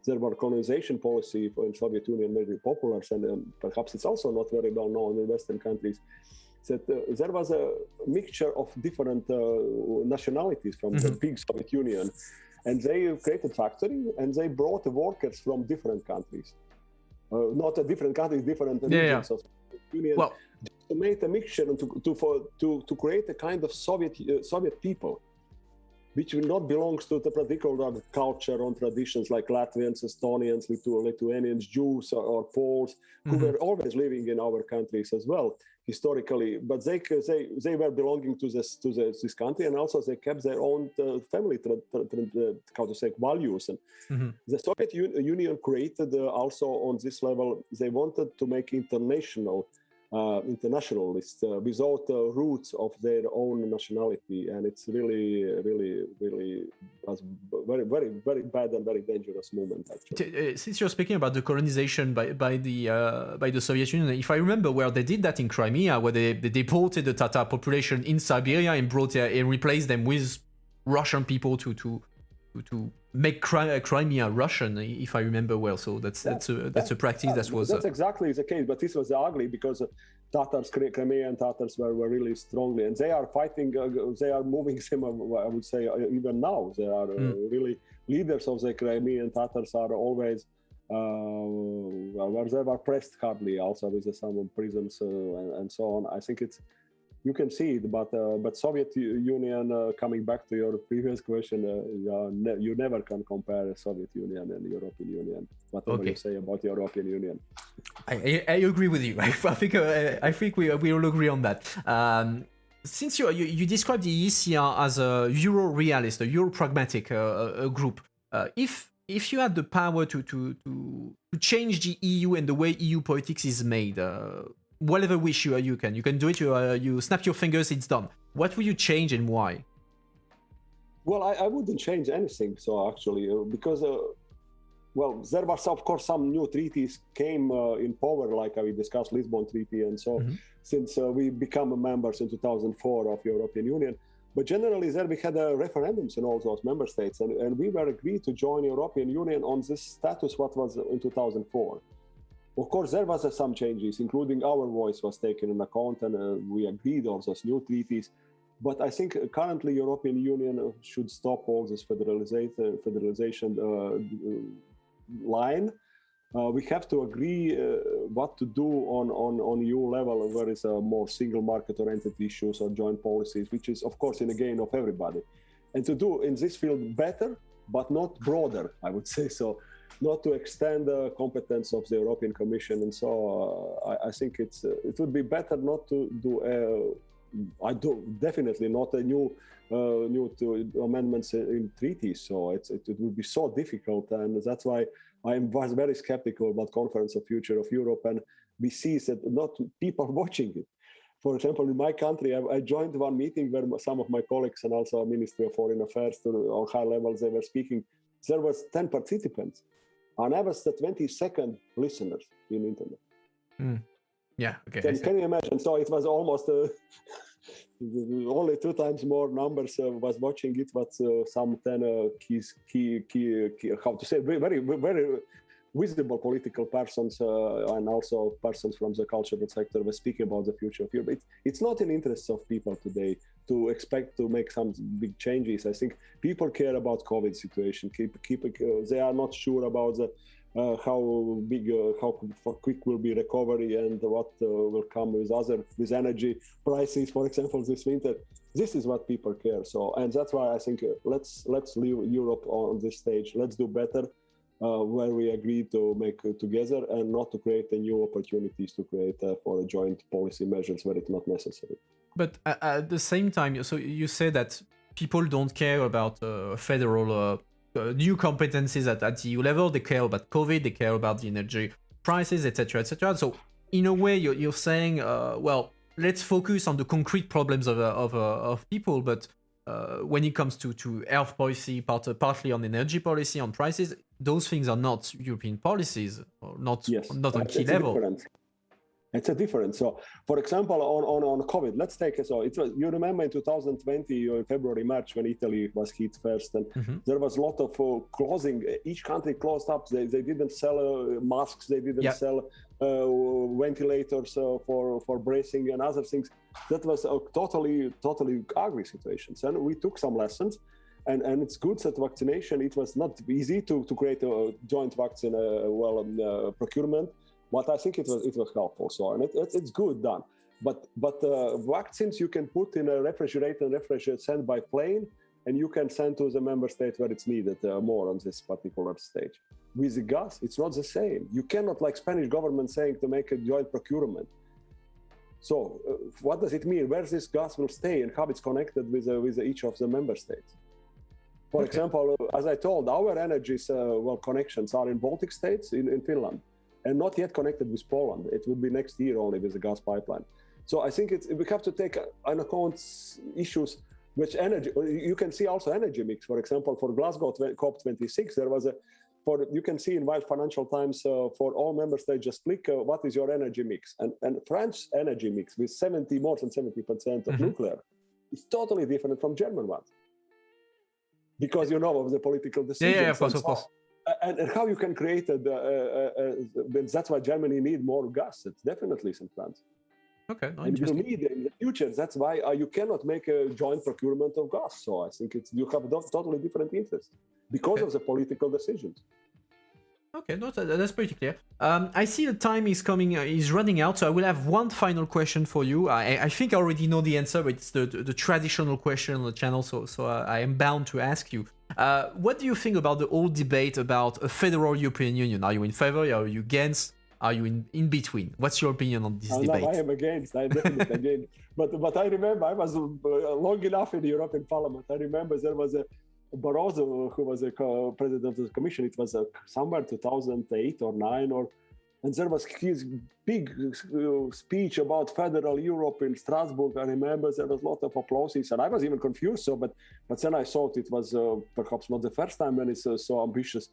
there were colonization policy in Soviet Union maybe popular, and perhaps it's also not very well known in Western countries. That there was a mixture of different nationalities from the big Soviet Union, and they created factory and they brought workers from different countries, not different countries, different regions of the Soviet Union, to make a mixture and to create a kind of Soviet people, which will not belong to the particular culture or traditions like Latvians, Estonians, Lithuanians, Jews, or Poles, who were always living in our countries as well, historically. But they were belonging to this country, and also they kept their own family, how to say, values. And the Soviet Union created also on this level, they wanted to make internationalists without roots of their own nationality, and it's really was very bad and very dangerous movement, actually. Since you're speaking about the colonization by the Soviet Union, if I remember well, they did that in Crimea, where they deported the Tatar population in Siberia and replaced them with Russian people to make Crimea Russian, if I remember well. So that's a practice that was. That's exactly the case, but this was ugly because Tatars, Crimean Tatars were really strongly, and they are fighting. They are moving them. I would say even now they are really leaders of the Crimean Tatars are always where they were pressed hardly, also with some prisons and so on. I think it's. You can see it, but Soviet Union, coming back to your previous question, you never can compare Soviet Union and European Union, whatever you say about European Union. I agree with you. I think we all agree on that. Since you described the ECR as a Euro-realist, a Euro-pragmatic group, if you had the power to change the EU and the way EU politics is made, whatever wish you can do it. You snap your fingers, it's done. What will you change and why? Well, I wouldn't change anything. So actually, because there was of course some new treaties came in power, like we discussed Lisbon Treaty, and so since we become members in 2004 of European Union. But generally, there we had referendums in all those member states, and we were agreed to join European Union on this status. What was in 2004. Of course, there was some changes, including our voice was taken into account, and we agreed on those new treaties. But I think currently European Union should stop all this federalization line. We have to agree what to do on EU level, where is a more single market-oriented issues or joint policies, which is, of course, in the gain of everybody. And to do in this field better, but not broader, I would say so. Not to extend the competence of the European Commission, and so I think it would be better not to do. Definitely not a new amendments in treaties. So it would be so difficult, and that's why I was very skeptical about Conference of Future of Europe, and we see that not people watching it. For example, in my country, I joined one meeting where some of my colleagues and also Ministry of Foreign Affairs on high levels they were speaking. There was 10 participants. And I was the 22nd listeners in internet. Yeah, okay. Can you imagine? So it was almost only 2 times more numbers was watching it, but some 10 key how to say, very visible political persons and also persons from the cultural sector were speaking about the future of Europe. It's not in interest of people today to expect to make some big changes. I think people care about COVID situation. They are not sure about how big, how quick will be recovery and what will come with energy prices, for example, this winter. This is what people care. So, and that's why I think let's leave Europe on this stage. Let's do better. Where we agree to make together and not to create new opportunities to create for joint policy measures where it's not necessary. But at the same time, so you say that people don't care about federal new competencies at the EU level. They care about COVID, they care about the energy prices, etc., etc. So in a way, you're saying, well, let's focus on the concrete problems of people, but when it comes to health policy, partly on energy policy, on prices, those things are not European policies, or not on key level. It's a difference. So, for example, on COVID, let's take it. So it was, you remember in 2020, in February, March, when Italy was hit first, and there was a lot of closing. Each country closed up. They didn't sell masks. They didn't sell ventilators for bracing and other things. That was a totally ugly situation. And we took some lessons. And it's good that vaccination, it was not easy to create a joint vaccine procurement, but I think it was helpful. So, and it's good done. But vaccines you can put in a refrigerator and send by plane, and you can send to the member state where it's needed more on this particular stage. With the gas, it's not the same. You cannot, like Spanish government saying to make a joint procurement. So what does it mean? Where this gas will stay and how it's connected with each of the member states? For example, as I told, our energy connections are in Baltic states, in Finland, and not yet connected with Poland. It will be next year only with the gas pipeline. So I think we have to take into account issues which energy. You can see also energy mix. For example, for Glasgow COP26, there was you can see in Financial Times for all member states, just click what is your energy mix, and French energy mix with more than 70% of nuclear is totally different from German ones. Because of the political decisions. Yeah, of course. And how you can create that's why Germany need more gas. It's definitely in France. Okay, and you need it in the future. That's why you cannot make a joint procurement of gas. So I think you have totally different interests because of the political decisions. Okay, no, that's pretty clear. I see the time is running out, so I will have one final question for you. I think I already know the answer, but it's the traditional question on the channel, so I am bound to ask you. What do you think about the whole debate about a federal European Union? Are you in favor? Are you against? Are you in between? What's your opinion on this debate? No, I am against. I'm definitely against. But I remember I was long enough in the European Parliament. I remember there was a Barroso, who was a president of the Commission. It was somewhere 2008 or 9, and there was his big speech about federal Europe in Strasbourg. I remember there was a lot of applauses, and I was even confused. So, but then I thought it was perhaps not the first time when it's so ambitious.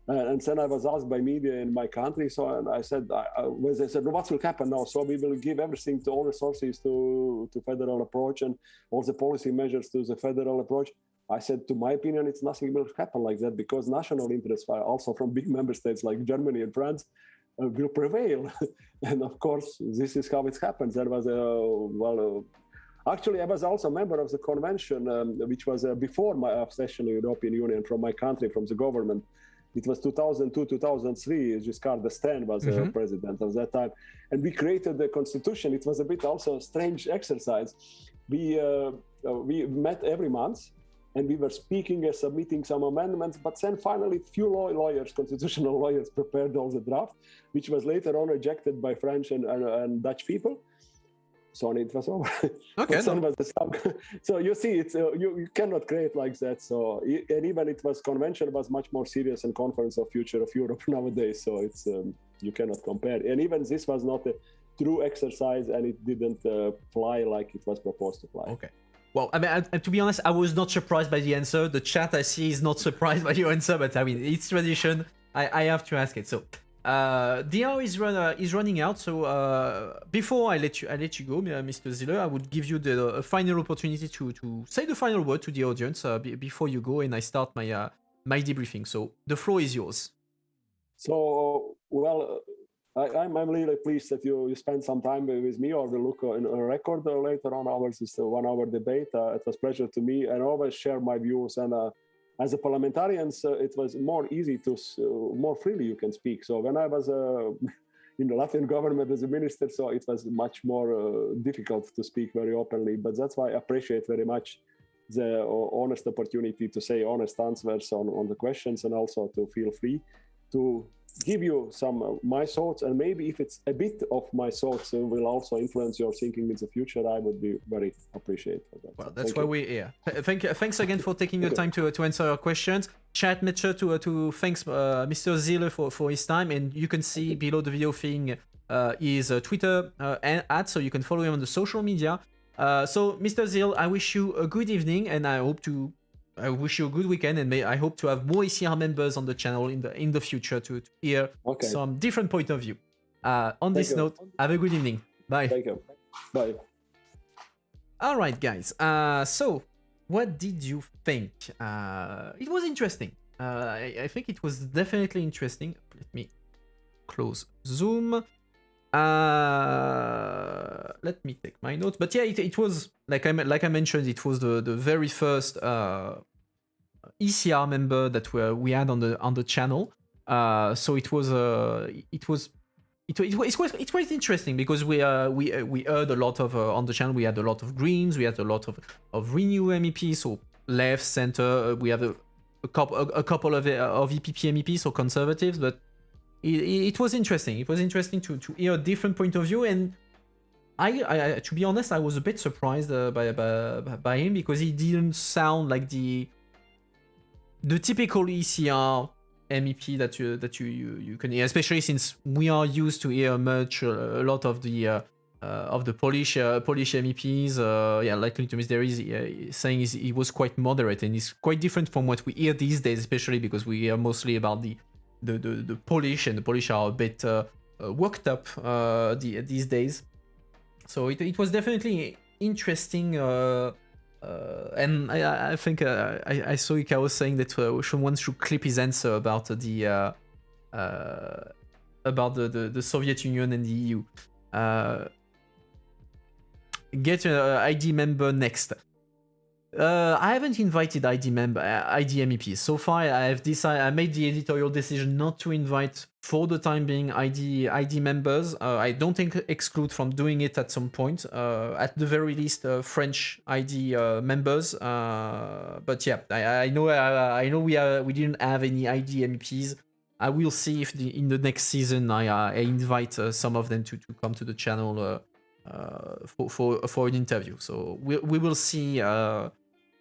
And then I was asked by media in my country. So and I said, they said, what will happen now? So we will give everything to all resources to federal approach and all the policy measures to the federal approach. I said, to my opinion, it's nothing will happen like that because national interests, also from big member states like Germany and France, will prevail. And of course, this is how it happens. There was actually, I was also a member of the convention, which was before my accession to the European Union from my country, from the government. It was 2002, 2003. Giscard d'Estaing was president of that time. And we created the constitution. It was a bit also a strange exercise. We met every month. And we were speaking, submitting some amendments, but then finally few lawyers, constitutional lawyers, prepared all the draft, which was later on rejected by French and Dutch people. So it was over. Okay. So you see, it's you cannot create like that. So and even it was convention was much more serious and conference of future of Europe nowadays. So it's you cannot compare. And even this was not a true exercise, and it didn't fly like it was proposed to fly. Okay. Well, I mean, to be honest, I was not surprised by the answer. The chat I see is not surprised by your answer, but I mean, it's tradition. I have to ask it. So, the hour is running out. So, before I let you go, Mr. Zile, I would give you the final opportunity to say the final word to the audience before you go, and I start my debriefing. So, the floor is yours. So, well, I'm really pleased that you spent some time with me, or we'll look in a record later on ours. It's a 1 hour debate. It was a pleasure to me, and always share my views. And as a parliamentarian, it was more easy to, more freely you can speak. So when I was in the Latvian government as a minister, so it was much more difficult to speak very openly. But that's why I appreciate very much the honest opportunity to say honest answers on the questions, and also to feel free to give you some of my thoughts, and maybe if it's a bit of my thoughts will also influence your thinking in the future, I would be very appreciative of that. Well, that's why we're here. Thanks again for taking the time to answer our questions. Chat, make sure to thanks Mr. Zile for his time, and you can see below the video thing his Twitter and ad, so you can follow him on the social media. So Mr. Zile, I wish you a good evening, and I wish you a good weekend, and I hope to have more ECR members on the channel in the future to hear some different point of view. On this note, have a good evening. Bye. Thank you. Bye. All right, guys. So, what did you think? It was interesting. I think it was definitely interesting. Let me close Zoom. Let me take my notes. But yeah, it was like I mentioned. It was the very first ECR member that we had on the channel. So it was quite interesting, because we heard a lot of on the channel. We had a lot of Greens. We had a lot of Renew MEPs, so left, center. We have a couple of EPP MEPs, so conservatives, but. It was interesting. It was interesting to hear a different point of view, and I to be honest, I was a bit surprised by him, because he didn't sound like the typical ECR MEP that you can hear, especially since we are used to hear a lot of the Polish MEPs. Like Clinton there is saying he was quite moderate, and it's quite different from what we hear these days, especially because we hear mostly about the Polish, and the Polish are a bit worked up these days. So it was definitely interesting, and I think I saw Ika saying that someone should clip his answer about the Soviet Union and the EU. Get an ID member next. I haven't invited ID MEPs. So far, I made the editorial decision not to invite, for the time being, ID members. I don't exclude from doing it at some point. At the very least, French ID members. But yeah, I know we didn't have any ID MEPs. I will see if in the next season I invite some of them to come to the channel for an interview. So we will see.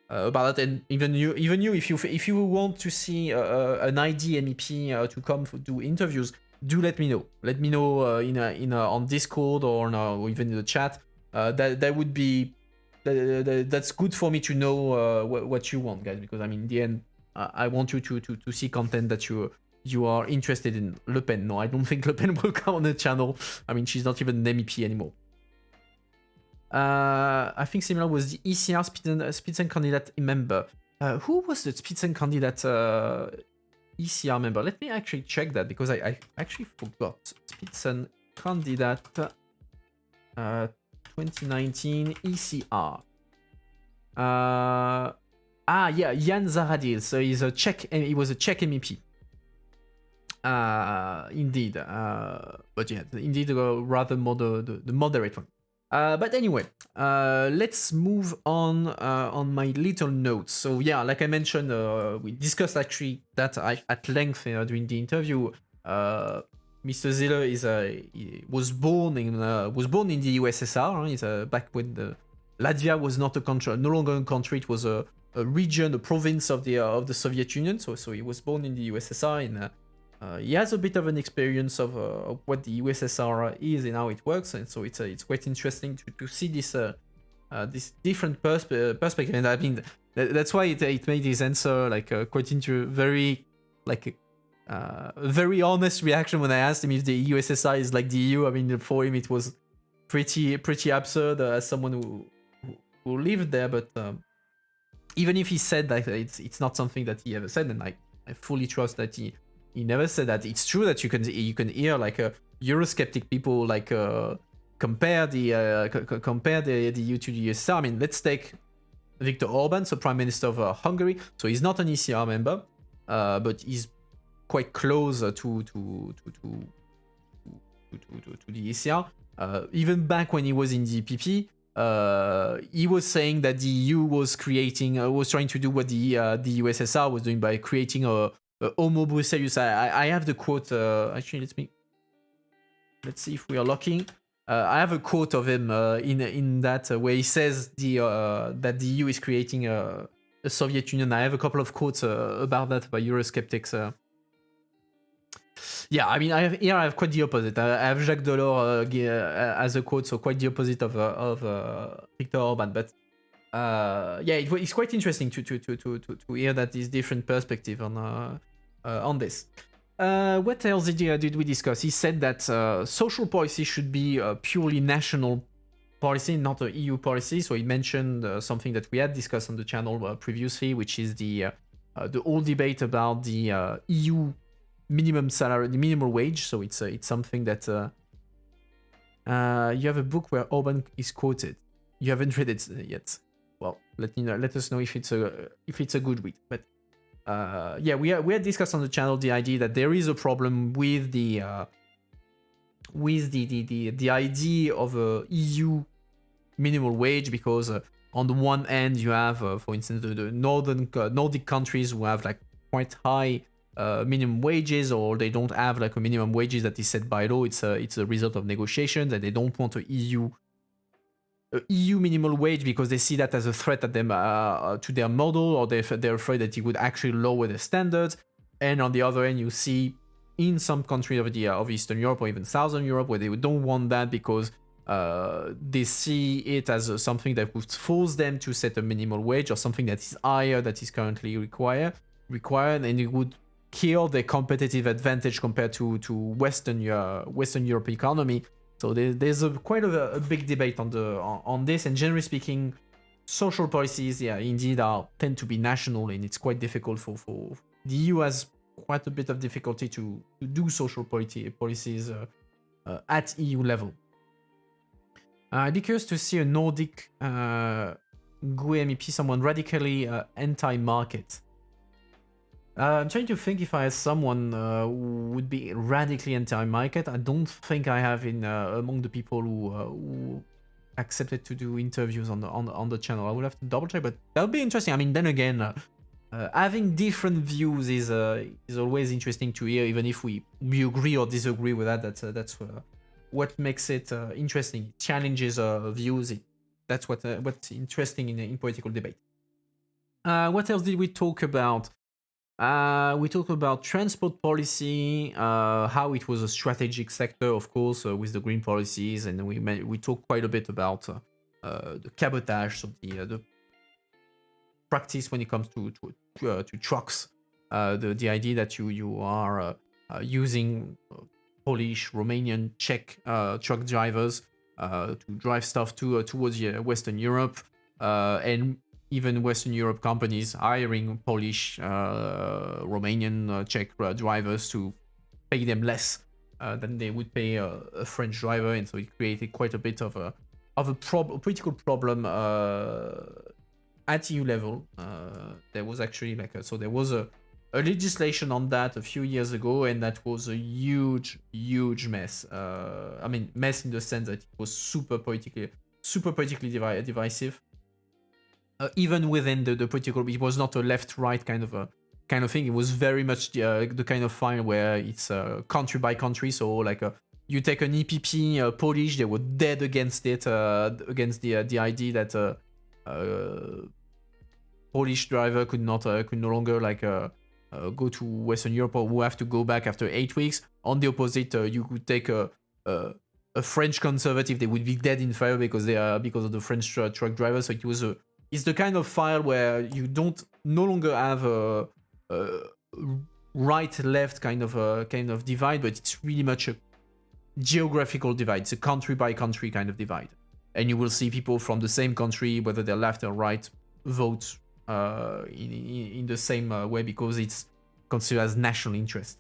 About that, and even you, if you want to see an ID MEP to come do interviews, do let me know. Let me know on Discord or even in the chat. That would be that's good for me to know what you want, guys. Because I mean, in the end, I want you to see content that you are interested in. Le Pen, no, I don't think Le Pen will come on the channel. I mean, she's not even an MEP anymore. I think similar was the ECR Spitzenkandidat member. Who was the Spitzenkandidat ECR member? Let me actually check that, because I actually forgot. Spitzenkandidat 2019 ECR. Yeah, Jan Zahradil. So he was a Czech MEP. Indeed. But yeah, indeed, rather the moderate one. But anyway, let's move on my little notes. So yeah, like I mentioned, we discussed actually that at length during the interview. Mr. Zile was born in the USSR. He's back when Latvia was not a country, no longer a country. It was a region, a province of the Soviet Union. So he was born in the USSR, and he has a bit of an experience of what the USSR is and how it works, and so it's quite interesting to see this different perspective. And I mean that's why it made his answer quite into very very honest reaction when I asked him if the USSR is like the EU. I mean, for him it was pretty absurd as someone who lived there. But even if he said that it's not something that he ever said, and I fully trust that he he never said that. It's true that you can hear like Eurosceptic people like compare the EU to the ESR. I mean, let's take Viktor Orban, so Prime Minister of Hungary. So he's not an ECR member, but he's quite close to the ECR. Even back when he was in the EPP, he was saying that the EU was trying to do what the USSR was doing by creating a Homo Bruxellus. I have the quote. Actually, let's see if we are looking. I have a quote of him in that where he says that the EU is creating a Soviet Union. I have a couple of quotes about that by Eurosceptics. Yeah, I mean, I have quite the opposite. I have Jacques Delors as a quote, so quite the opposite of Viktor Orban. But yeah, it's quite interesting to hear that this different perspective on this. What else did we discuss? He said that social policy should be a purely national policy, not an EU policy. So he mentioned something that we had discussed on the channel previously, which is the whole debate about the EU minimum salary, the minimum wage. So it's something that you have a book where Orban is quoted. You haven't read it yet. Well, let us know if it's a good read. But yeah, we had discussed on the channel the idea that there is a problem with the idea of a EU minimum wage, because on the one hand you have, for instance, the Nordic countries who have like quite high minimum wages, or they don't have like a minimum wages that is set by law. It's a result of negotiations, and they don't want a EU minimum wage because they see that as a threat at them to their model, or they're afraid that it would actually lower their standards. And on the other hand, you see in some countries of Eastern Europe or even Southern Europe where they don't want that because they see it as something that would force them to set a minimum wage or something that is higher that is currently required, and it would kill their competitive advantage compared to Western Europe economy. So there's quite a big debate on this, and generally speaking, social policies, yeah, indeed tend to be national, and it's quite difficult for the EU has quite a bit of difficulty to do social policies at EU level. I'd be curious to see a Nordic GUE MEP, someone radically anti-market. I'm trying to think if I have someone who would be radically anti-market. I don't think I have among the people who accepted to do interviews on the channel. I would have to double check, but that would be interesting. I mean, then again, having different views is always interesting to hear, even if we agree or disagree with that. That's what makes it interesting. It challenges views. That's what's interesting in political debate. What else did we talk about? We talked about transport policy, how it was a strategic sector, of course, with the green policies, and we talked quite a bit about the cabotage, so the practice when it comes to trucks, the idea that you are using Polish, Romanian, Czech truck drivers to drive stuff towards Western Europe, and even Western Europe companies hiring Polish, Romanian, Czech drivers to pay them less than they would pay a French driver, and so it created quite a bit of a political problem at EU level. There was actually there was a legislation on that a few years ago, and that was a huge mess. I mean, mess in the sense that it was super politically divisive. Even within the political, it was not a left-right kind of thing. It was very much the kind of file where it's country by country. So like you take an EPP Polish, they were dead against it, against the idea that Polish driver could no longer go to Western Europe, or who have to go back after 8 weeks. On the opposite, you could take a French conservative, they would be dead in fire because of the French truck driver. So it's the kind of file where you no longer have a right-left kind of divide, but it's really much a geographical divide. It's a country by country kind of divide, and you will see people from the same country, whether they're left or right, vote in the same way because it's considered as national interest.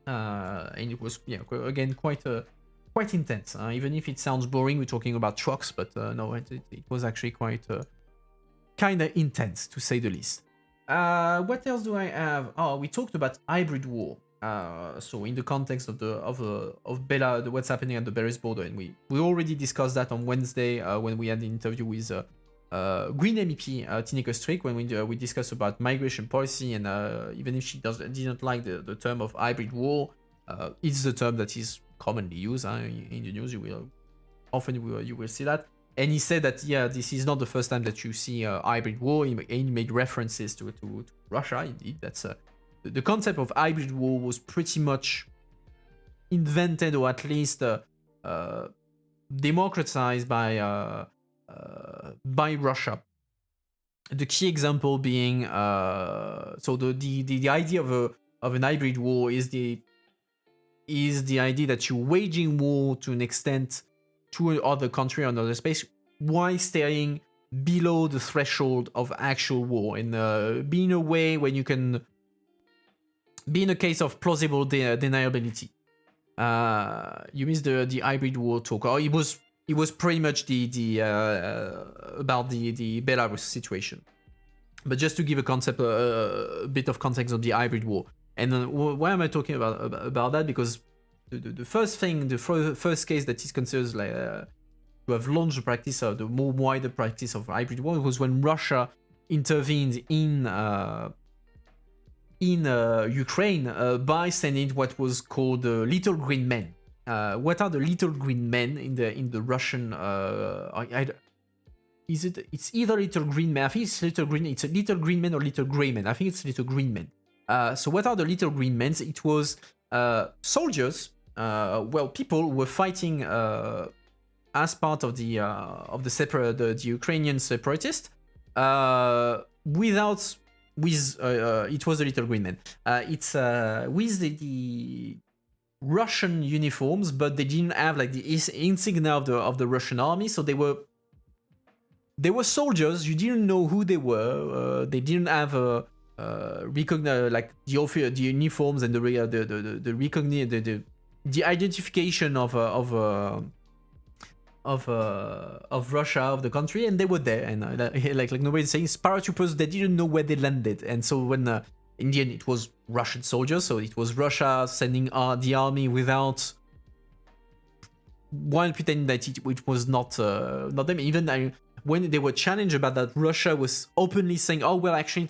and it was again quite intense. Even if it sounds boring, we're talking about trucks, but no, it was actually quite kind of intense to say the least. What else do I have? Oh, we talked about hybrid war. So in the context of Bela, what's happening at the Belarus border, and we already discussed that on Wednesday when we had the interview with Green MEP Tineke Strik, when we discussed about migration policy, and even if she didn't like the term of hybrid war, it's the term that is commonly used in the news. You will see that. And he said that, yeah, this is not the first time that you see a hybrid war. He made references to Russia. Indeed, that's the concept of hybrid war was pretty much invented, or at least democratized by Russia. The key example being, so the idea of an hybrid war is the idea that you're waging war to an extent to another country or another space while staying below the threshold of actual war, and being a way when you can be in a case of plausible deniability. You missed the hybrid war talk. Oh, it was pretty much the about the Belarus situation. But just to give a concept, a bit of context of the hybrid war, and why am I talking about that? Because the first thing, the first case that is considered like to have launched the practice of the more wider practice of hybrid war was when Russia intervened in Ukraine by sending what was called the Little Green Men. What are the Little Green Men in the Russian? It's either Little Green Men. I think it's Little Green. It's a Little Green Men or Little Grey Men. I think it's Little Green Men. So what are the Little Green Men? It was soldiers. People were fighting as part of the Ukrainian separatists it was a Little Green Men. It's with the Russian uniforms, but they didn't have like the insignia of the Russian army, so they were soldiers. You didn't know who they were. They didn't have like the uniforms and the identification of Russia, of the country, and they were there, and like nobody's saying, paratroopers, they didn't know where they landed, and so when in the end it was Russian soldiers, so it was Russia sending the army without, while pretending that it was not them. Even when they were challenged about that, Russia was openly saying, oh well, actually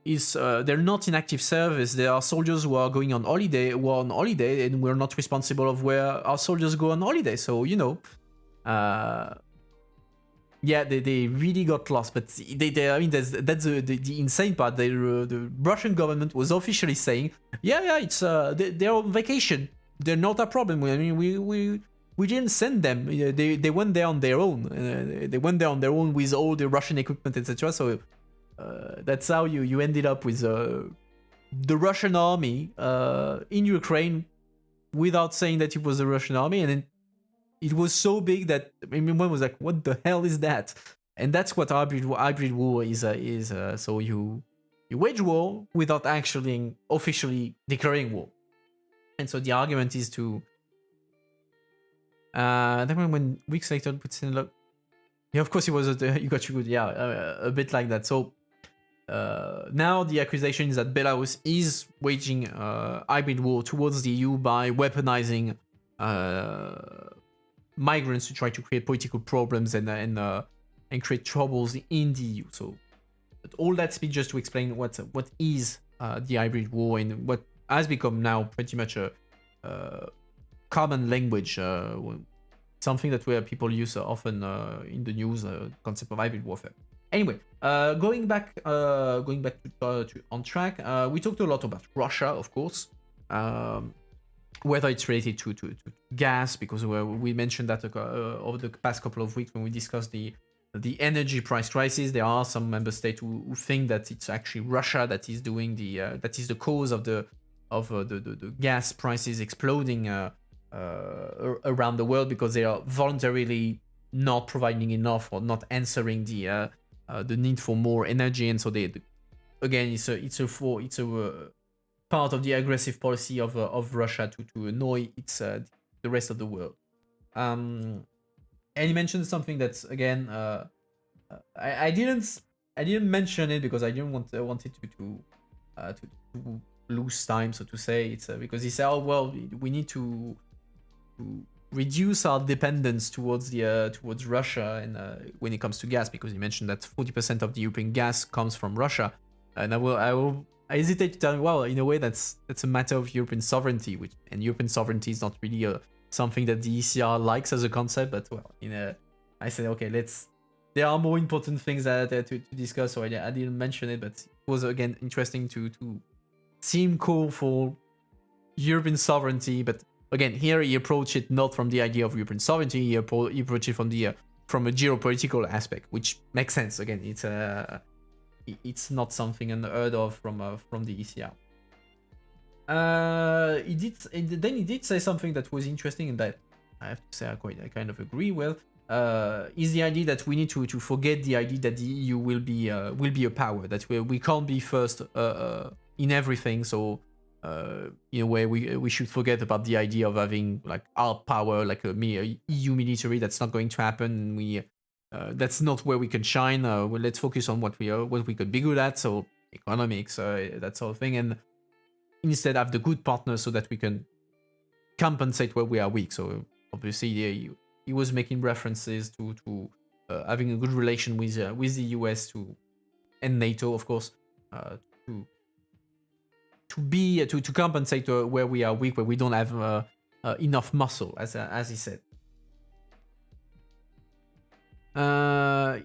they're not in active service. There are soldiers who are going on holiday, and we're not responsible of where our soldiers go on holiday. So they really got lost. But I mean, that's the insane part. The Russian government was officially saying, it's they're on vacation. They're not a problem. I mean, we didn't send them. They went there on their own. They went there on their own with all the Russian equipment, etc. So that's how you ended up with the Russian army in Ukraine without saying that it was the Russian army, and then it was so big that one was like, "What the hell is that?" And that's what hybrid war is. So you wage war without actually officially declaring war, and so the argument is to. Then when weeks later puts in look, yeah, of course it was you got you good, a bit like that. So now the accusation is that Belarus is waging hybrid war towards the EU by weaponizing migrants to try to create political problems and create troubles in the EU. So, but all that speaks just to explain what is the hybrid war and what has become now pretty much a common language, something that where people use often in the news, concept of hybrid warfare. Anyway, going back to on track, we talked a lot about Russia, of course, whether it's related to gas, because we mentioned that over the past couple of weeks when we discussed the energy price crisis. There are some member states who think that it's actually Russia that is doing that is the cause of the gas prices exploding around the world, because they are voluntarily not providing enough or not answering the need for more energy, and so it's a part of the aggressive policy of Russia to annoy the rest of the world. And he mentioned something that's again, I didn't mention it because I didn't want it to lose time, so to say. It's because he said, oh well, we need to reduce our dependence towards Russia, and when it comes to gas, because he mentioned that 40% of the European gas comes from Russia, and I hesitate to tell him, well, in a way that's a matter of European sovereignty, and European sovereignty is not really something that the ECR likes as a concept, but well, I said, okay, there are more important things to discuss, so I didn't mention it, but it was again interesting to see him call for European sovereignty, but again, here he approached it not from the idea of European sovereignty, he approached it from a geopolitical aspect, which makes sense. Again, it's not something unheard of from the ECR. He did say something that was interesting, and that I have to say I kind of agree with. Is the idea that we need to forget the idea that the EU will be a power, that we can't be first in everything. So in a way, we should forget about the idea of having like our power, like a EU military. That's not going to happen. That's not where we can shine. Well, let's focus on what we could be good at. So economics, that sort of thing, and instead have the good partners so that we can compensate where we are weak. So obviously, he was making references to having a good relation with the US and NATO, of course, to compensate where we are weak, where we don't have enough muscle, as he said.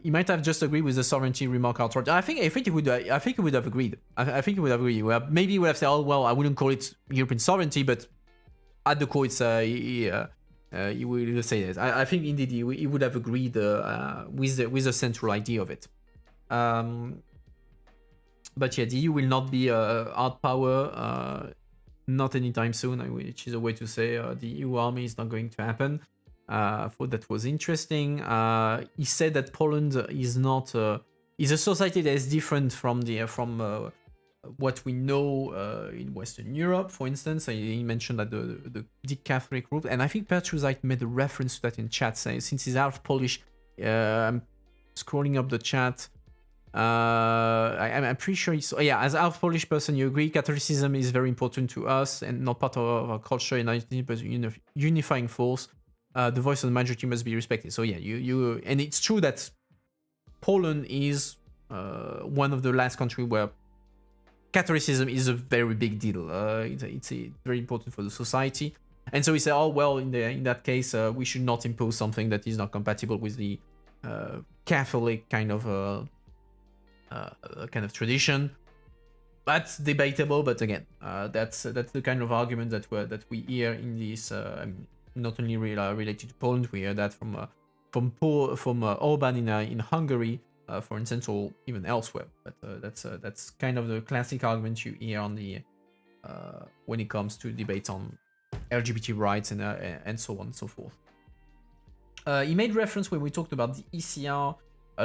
He might have just agreed with the sovereignty remark outright. I think he would have agreed. I think he would have agreed. Well, maybe he would have said, "Oh well, I wouldn't call it European sovereignty," but at the core, it's he would say this. I think indeed he would have agreed with the central idea of it. But yeah, the EU will not be a hard power, not anytime soon, which is a way to say the EU army is not going to happen. I thought that was interesting. He said that Poland is a society that is different from what we know in Western Europe, for instance. He mentioned that the Catholic group, and I think Petrusite made a reference to that in chat, saying since he's half Polish, I'm scrolling up the chat. I'm pretty sure he's, yeah, as a half Polish person, you agree Catholicism is very important to us and not part of our culture, but unifying force. The voice of the majority must be respected. So yeah, you and it's true that Poland is one of the last countries where Catholicism is a very big deal. It's very important for the society, and so we say, oh well, in that case, we should not impose something that is not compatible with the Catholic kind of tradition. That's debatable, but again, that's the kind of argument that we hear in this. Not only related to Poland, we hear that from Orban in Hungary, for instance, or even elsewhere. But that's kind of the classic argument you hear on the when it comes to debates on LGBT rights and so on and so forth. He made reference when we talked about the ECR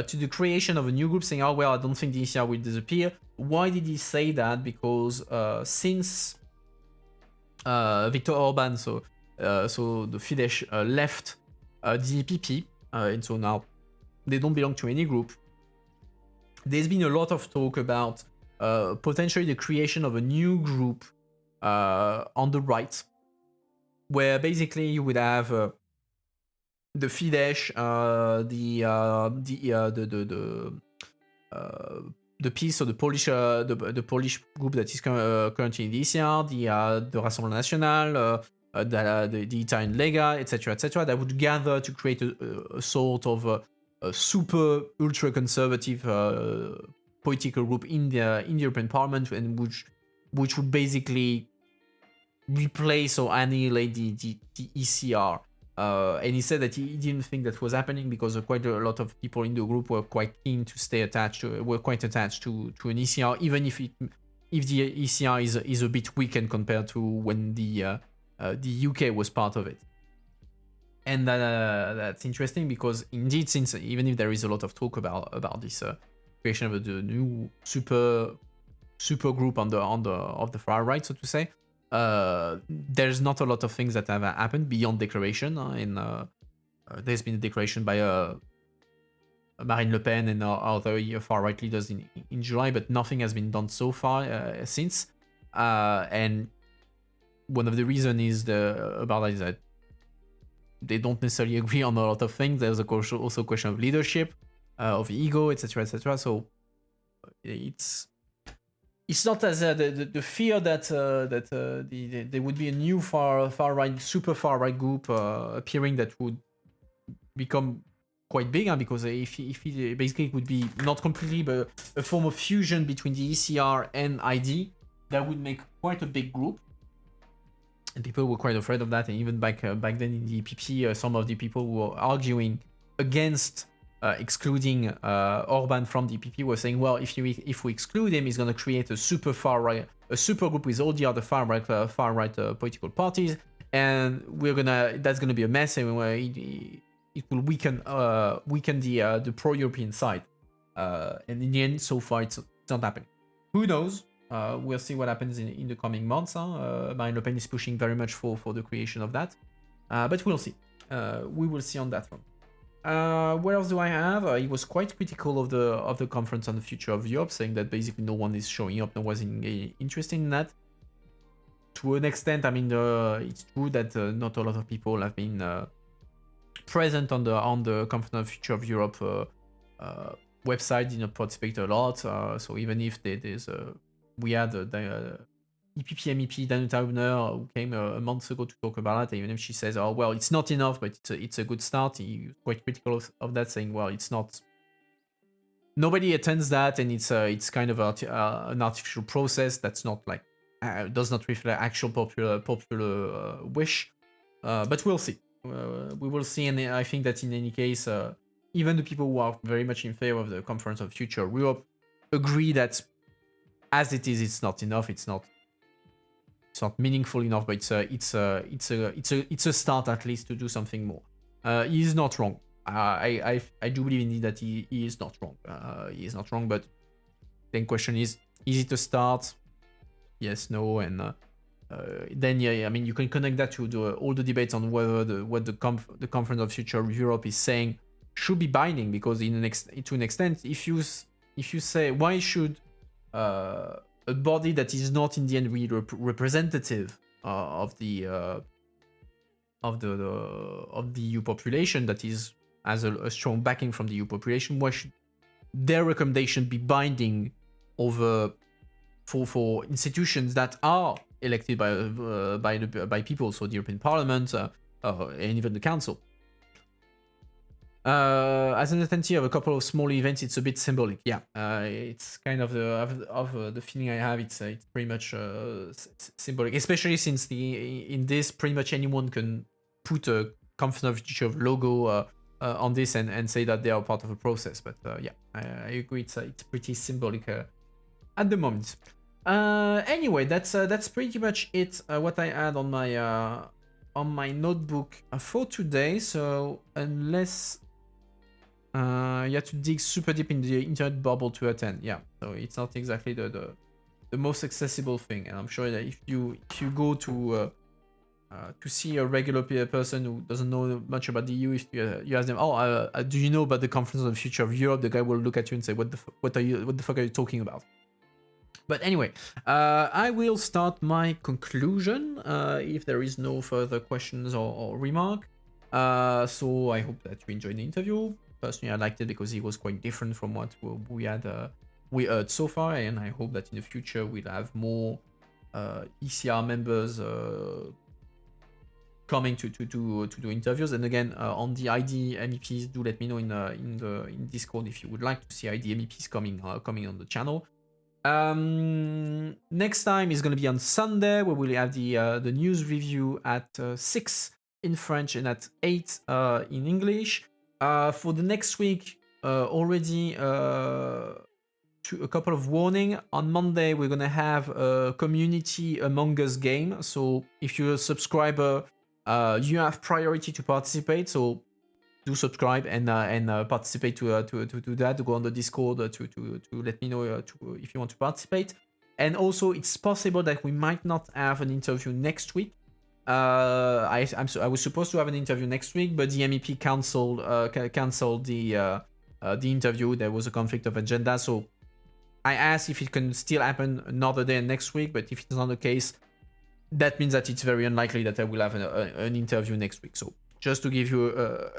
to the creation of a new group, saying, "Oh well, I don't think the ECR will disappear." Why did he say that? Because since Viktor Orban, so the Fidesz left the EPP, and so now they don't belong to any group. There's been a lot of talk about potentially the creation of a new group on the right, where basically you would have the Fidesz, the PiS, so the Polish group that is currently in the ECR, the Rassemblement National, the Italian Lega, etc., that would gather to create a sort of a super ultra conservative political group in the European Parliament, and which would basically replace or annihilate the ECR. And he said that he didn't think that was happening because quite a lot of people in the group were quite keen to stay attached to an ECR, even if the ECR is a bit weakened compared to when the UK was part of it. And that's interesting because indeed, since even if there is a lot of talk about this creation of the new super super group on the of the far right, so to say. There's not a lot of things that have happened beyond declaration. There's been a declaration by Marine Le Pen and other far right leaders in July, but nothing has been done so far since. And one of the reasons is about that is that they don't necessarily agree on a lot of things. There's also a question of leadership, of ego, etc., etc. So it's not as the fear that there would be a new far right, super far right group appearing that would become quite big, because if it basically would be not completely, but a form of fusion between the ECR and ID, that would make quite a big group. And people were quite afraid of that. And even back then in the EPP, some of the people who were arguing against excluding Orban from the EPP were saying, well, if we exclude him, he's going to create a super far right, a super group with all the other far right political parties, and that's gonna be a mess, and it will weaken the pro-European side. And in the end, so far, it's not happening. Who knows? We'll see what happens in the coming months. Marine Le Pen is pushing very much for the creation of that. But we'll see. We will see on that front. What else do I have? He was quite critical of the conference on the future of Europe, saying that basically no one is showing up, no one is interested in that. To an extent, I mean, it's true that not a lot of people have been present on the conference on the future of Europe website, did not participate a lot. So even if we had the EPP MEP Danuta Hübner, who came a month ago to talk about it, even if she says, oh, well, it's not enough, but it's a good start. He was quite critical of that, saying, well, it's not... Nobody attends that, and it's kind of an artificial process that's not like... does not reflect actual popular wish. But we'll see. We will see, and I think that in any case, even the people who are very much in favor of the Conference of Future Europe agree that as it is, it's not enough. It's not meaningful enough, but it's a start at least to do something more. He is not wrong. I do believe indeed that he is not wrong. He is not wrong, but then question is it a start? Yes, no, and then yeah, I mean you can connect that to all the debates on whether what the Conference of Future Europe is saying should be binding, because to an extent, if you say why should a body that is not in the end really representative of the EU population, that has a strong backing from the EU population, why should their recommendation be binding over for institutions that are elected by people, so the European Parliament and even the Council? As an attendee of a couple of small events, it's a bit symbolic. Yeah, it's kind of the feeling I have. It's pretty much symbolic, especially since in this pretty much anyone can put a Conference of Future logo on this and say that they are part of a process. But yeah, I agree. It's pretty symbolic at the moment. Anyway, that's pretty much it. What I had on my notebook for today. So unless you have to dig super deep in the internet bubble to attend. Yeah, so it's not exactly the most accessible thing. And I'm sure that if you go to see a regular person who doesn't know much about the EU, if you ask them, oh, do you know about the Conference on the Future of Europe? The guy will look at you and say, what the fuck are you talking about? But anyway, I will start my conclusion if there is no further questions or remark. So I hope that you enjoyed the interview. Personally, I liked it because it was quite different from what we heard so far, and I hope that in the future we'll have more ECR members coming to do interviews. And again, on the ID MEPs, do let me know in Discord if you would like to see ID MEPs coming on the channel. Next time is going to be on Sunday, where we'll have the news review at 6 in French and at 8 in English. For the next week, already a couple of warning. On Monday, we're gonna have a community Among Us game. So if you're a subscriber, you have priority to participate. So do subscribe and participate to that. To go on the Discord to let me know if you want to participate. And also, it's possible that we might not have an interview next week. I was supposed to have an interview next week, but the MEP canceled the interview. There was a conflict of agenda, so I asked if it can still happen another day next week. But if it's not the case, that means that it's very unlikely that I will have an interview next week. So just to give you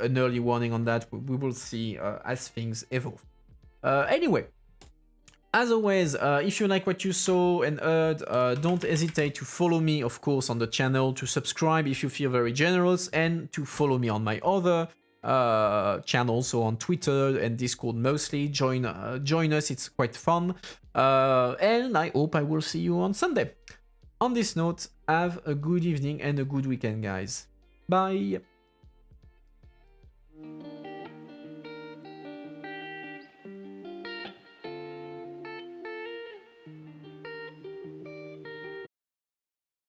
an early warning on that, we will see as things evolve. Anyway. As always, if you like what you saw and heard, don't hesitate to follow me, of course, on the channel, to subscribe if you feel very generous, and to follow me on my other channels, so on Twitter and Discord mostly. Join us, it's quite fun. And I hope I will see you on Sunday. On this note, have a good evening and a good weekend, guys. Bye!